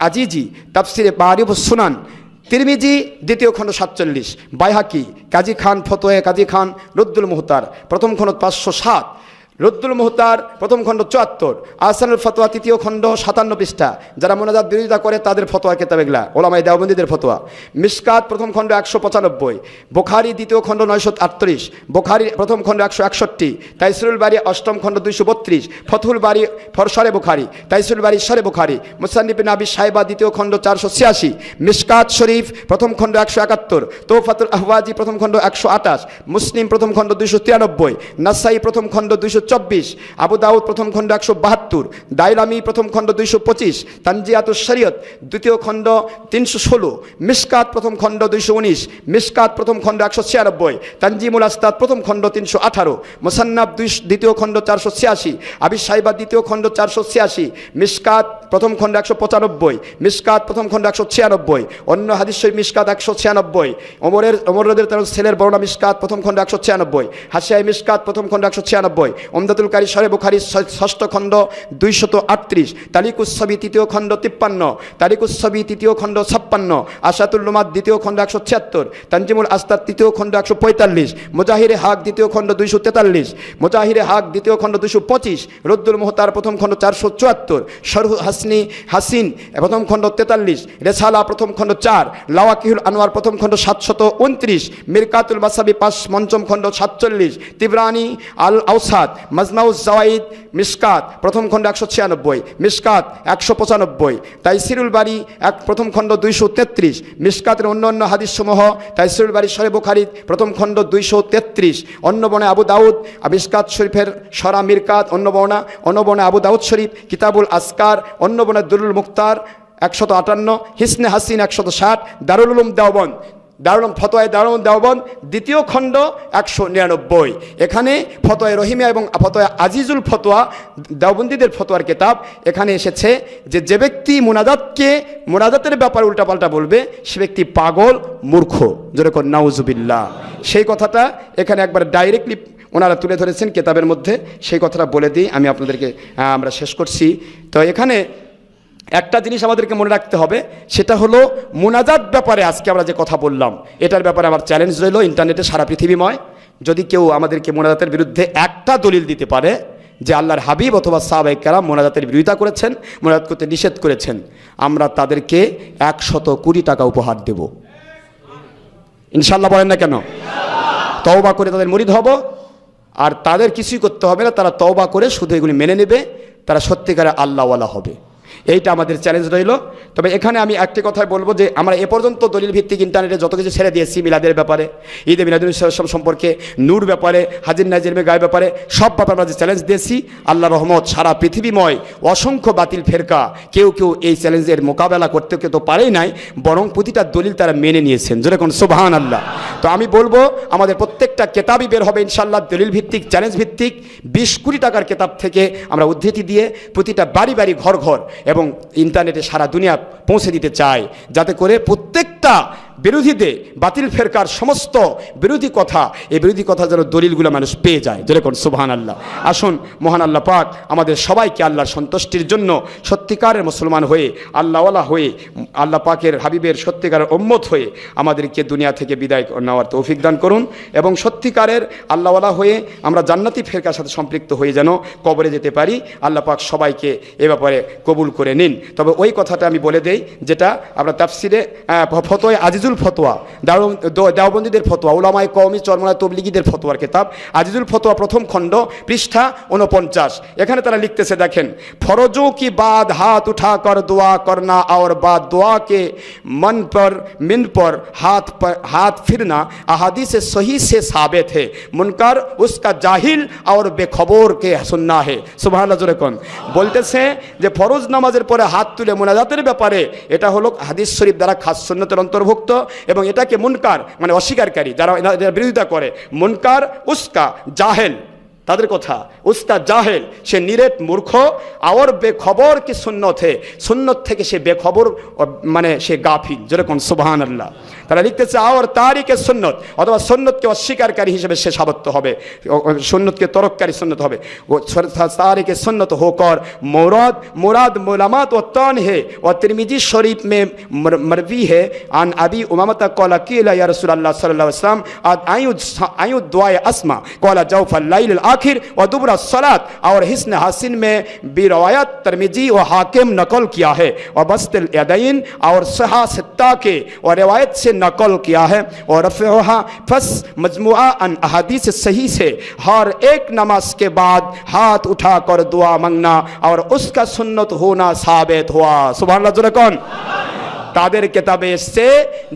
আজিজি, তাফসিরে মারিফুস সুনান, তিরমিজি দ্বিতীয় খণ্ড ৪৭, বাইহাকি, কাজী খান ফতোয়ে কাজী খান রুদ্দুল মুহতার প্রথম খণ্ড ৫০৭, রদ্দুল মুহতার প্রথম খণ্ড 74, আহসানুল ফতোয়া তৃতীয় খণ্ড 57 পৃষ্ঠা। যারা মোনাজাত বিরোধিতা করে তাদের ফতোয়া কিতাব এগুলা, ওলামায়ে দেওবন্দীদের ফতোয়া। মিশকাত প্রথম খণ্ড 195, বুখারী দ্বিতীয় খণ্ড 938, বুখারী প্রথম খণ্ড 161, তাইসিরুল বারী অষ্টম খণ্ড 232, ফতহুল বারী ফরসারে বুখারী, তাইসিরুল বারী শারে বুখারী, মুসান্নিফ ইবনে আবি শাইবা দ্বিতীয় খণ্ড 486, মিশকাত শরীফ প্রথম খণ্ড 171, তোফাতুল আহওয়াজি প্রথম খণ্ড 128, মুসলিম প্রথম খণ্ড 293, নাসাই প্রথম খণ্ড 224, আবু দাউদ প্রথম খণ্ড 172, দাইলামি প্রথম খণ্ড 225, তানজিয়াতুশ শরীয়ত দ্বিতীয় খণ্ড 316, মিশকাত প্রথম খণ্ড 219, মিশকাত প্রথম খণ্ড 196, তানজিমুল আস্তাদ প্রথম খণ্ড 318, মুসান্নাফ দ্বিতীয় খণ্ড 486, আবি শাইবা দ্বিতীয় খণ্ড 486, মিশকাত প্রথম খণ্ড 195, মিশকাত প্রথম খণ্ড 196, অন্য হাদিস শরীফ মিশকাত 196, ওমর রাদিয়াল্লাহু ছেলের বর্ণনা মিশকাত প্রথম খণ্ড 196, হাসিয়ায়ে মিশকাত প্রথম খণ্ড 196, উমদাতুল কারী শরহে বুখারী ষষ্ঠ খণ্ড 238, তারিকুস সবি তৃতীয় খণ্ড 53, তারিকুস সবি তৃতীয় খণ্ড 56, আশাতুল লুমাত দ্বিতীয় খণ্ড 176, তানজিমুল আস্তাদ তৃতীয় খণ্ড 145, মুজাহিরে হাক দ্বিতীয় খণ্ড 243, মুজাহিরে হাক দ্বিতীয় খণ্ড 225, রদ্দুল মুহতার প্রথম খণ্ড 474, শরহু হাসিন প্রথম খণ্ড 43, রেসালা প্রথম খণ্ড 4, লাওয়াকিহুল আনোয়ার প্রথম খণ্ড 729, মিরকাতুল মাসাবি পঞ্চম খণ্ড 47, তিবরানি আল আওসাদ মাজমাউজ জাওয়াইদ মিশকাত প্রথম খণ্ড 196, মিশকাত 195, তাইসিরুল বারী প্রথম খণ্ড 233, মিশকাতের অন্য হাদিস সমূহ তাইসিরুল বারী শরহে বুখারী প্রথম খণ্ড 233, অন্য বর্ণে আবু দাউদ মিশকাত শরীফের সরা মিরকাত, অন্য বর্ণে আবু দাউদ শরীফ কিতাবুল আসকার, অন্য বর্ণে দুরুল মুখতার 158, হিসনে হাসিন 160, দারুল উলুম দেওবন্দ ফতোয়ায়ে দারুল দেওবন্দ দ্বিতীয় খণ্ড 199। এখানে ফতোয়ায়ে রহিমিয়া এবং ফতোয়া আজিজুল ফতোয়া দেওবন্দীদের ফতোয়ার কিতাব। এখানে এসেছে যে ব্যক্তি মুনাজাতের ব্যাপারে উল্টাপাল্টা বলবে সে ব্যক্তি পাগল, মূর্খ, যেরকম নাউজুবিল্লাহ। সেই কথাটা এখানে একবার ডাইরেক্টলি ওনারা তুলে ধরেছেন কিতাবের মধ্যে, সেই কথাটা বলে দিই আমি আপনাদেরকে, আমরা শেষ করছি। তো এখানে একটা জিনিস আমাদেরকে মনে রাখতে হবে, সেটা হলো মুনাজাত ব্যাপারে আজকে আমরা যে কথা বললাম, এটার ব্যাপারে আমার চ্যালেঞ্জ রইল ইন্টারনেটে সারা পৃথিবীময়। যদি কেউ আমাদেরকে মুনাজাতের বিরুদ্ধে একটা দলিল দিতে পারে যে আল্লাহর হাবিব অথবা সাহাবায়ে কেরাম মুনাজাতের বিরোধিতা করেছেন, মুনাজাত করতে নিষেধ করেছেন, আমরা তাদেরকে 120 টাকা উপহার দেব। ইনশাআল্লাহ বলেন না কেন? তওবা করে তাদের মুরিদ হব, আর তাদের কিছুই করতে হবে না, তারা তওবা করে শুধু এগুলি মেনে নেবে, তারা সত্যিকারে আল্লাহওয়ালা হবে। এইটা আমাদের চ্যালেঞ্জ রইল। তবে এখানে আমি একটি কথাই বলবো যে আমরা এ পর্যন্ত দলিল ভিত্তিক ইন্টারনেটে যত কিছু ছেড়ে দিয়েছি, মিলাদের ব্যাপারে, ঈদে মিলাদুন সম্পর্কে, নূর ব্যাপারে, হাজির নাজির গায়ের ব্যাপারে, সব ব্যাপারে আমরা যে চ্যালেঞ্জ দিয়েছি, আল্লাহ রহমত সারা পৃথিবীময় অসংখ্য বাতিল ফেরকা কেউ এই চ্যালেঞ্জের মোকাবেলা করতে কেউ তো পারেই নাই, বরং প্রতিটা দলিল তারা মেনে নিয়েছেন, যেরকম সুবহানাল্লাহ। তো আমি বলবো আমাদের প্রত্যেকটা কেতাবই বের হবে ইনশাআল্লাহ দলিল ভিত্তিক, চ্যালেঞ্জ ভিত্তিক। 20 কোটি টাকার কেতাব থেকে আমরা উদ্ধৃতি দিয়ে প্রতিটা বাড়ি ঘর এবং ইন্টারনেটে সারা দুনিয়া পৌঁছে দিতে চাই, যাতে করে প্রত্যেকটা বিরোধীদের, বাতিল ফেরকার সমস্ত বিরোধী কথা, এই বিরোধী কথা যেন দলিলগুলো মানুষ পেয়ে যায়, যেরকম সুবহানাল্লাহ। আসুন মহান আল্লাহ পাক আমাদের সবাইকে আল্লাহর সন্তুষ্টির জন্য সত্যিকারের মুসলমান হয়ে, আল্লাহওয়ালা হয়ে, আল্লাহ পাকের হাবিবের সত্যিকারের উম্মত হয়ে আমাদেরকে দুনিয়া থেকে বিদায় নেওয়ার তৌফিক দান করুন, এবং সত্যিকারের আল্লাহওয়ালা হয়ে আমরা জান্নাতি ফেরকার সাথে সম্পৃক্ত হয়ে যেন কবরে যেতে পারি। আল্লাহ পাক সবাইকে এ ব্যাপারে কবুল করে নিন। তবে ওই কথাটা আমি বলে দেই যেটা আমরা তাফসিরে ফতোয়া আজিজুল ফতোয়া দেওবন্দীদের ফতোয়া, উলামায়ে কওমি চরমনায় তবলিগীদের ফতোয়ার কিতাব আজিজুল ফতোয়া প্রথম খণ্ড পৃষ্ঠা 49। এখানে তারা লিখতেছে, দেখেন, ফরজো কি বাদ হাত উঠা কর দোয়া করনা और बाद दुआ के मिन पर हाथ फिरना अहादीस सही से साबित है, मुनकर उसका जाहिल और बेखबर के सुनना है। सुबहानाल्लाह जोरे कोन বলতেছে যে ফরজ নামাজের পরে হাত তুলে মুনাজাতের ব্যাপারে এটা হলো হাদিস শরীফ দ্বারা খাস সুন্নতের অন্তর্ভুক্ত, এবং এটাকে মুনকার মানে অস্বীকারী, যারা বিরোধিতা করে, মুনকার উস্কা জাহেল, তাদের কথা, উস্তা জাহেল সে নিরেট মূর্খ, আর বেখবর কি সুন্নত থেকে সে বেখবর মানে সে গাফিল, যেরকম সুবহানাল্লাহ। তারা লিখতেছে আর তারিকে সুন্নত, অথবা সুন্নতকে অস্বীকারী হিসেবে সে সাব্যস্ত হবে, সুন্নতকে তরককারী সুন্নত হবে। तारिक सुन्नत होकर मुराद मुलामात व तान है। और तिरमिजी शरीफ में मरवी है अन अबी उमामत क़ाल क़ील या रसूलल्लाह सल्लल्लाहु अलैहि वसल्लम आयु दुआ अस्मा क़ाल जौफ़ अल-लैल आखिर व दुबरा सलात। और हिस्न हासिन में भी रवायत तिरमिजी व हाकिम नकल किया है, और बस्तिल यदैन और सहा सित्ता के और रिवायत से नकल किया है। और रफ़अहा फस मजमुआ अन अहादीस सही से हर एक नमाज के बाद हाथ उठाकर दुआ मांगना और उसका सुन्नत होना साबित हुआ। सुबहानाल्लाह जोरे कौन? তাদের কিতাবে এসেছে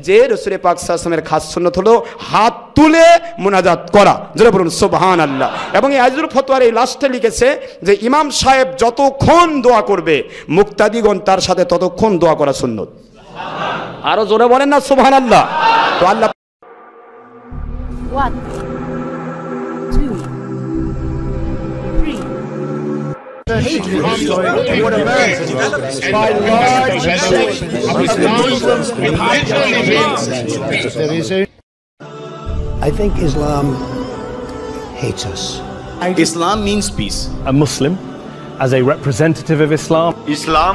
যে রাসূল পাক সাল্লাল্লাহু আলাইহি ওয়াসাল্লামের খাস সুন্নাত হলো হাত তুলে মুনাজাত করা। জোরে বলুন সুবহানাল্লাহ। এবং এই আজরুল ফতোয়ার এই লাস্টে লিখেছে যে ইমাম সাহেব যতক্ষণ দোয়া করবে মুক্তাদিগণ তার সাথে ততক্ষণ দোয়া করা সুন্নত। আরো জোরে বলেন না সুবহানাল্লাহ। তো আল্লাহ 1 2 3 I think Islam hates us. Islam means peace. A Muslim, as a representative of Islam. Islam.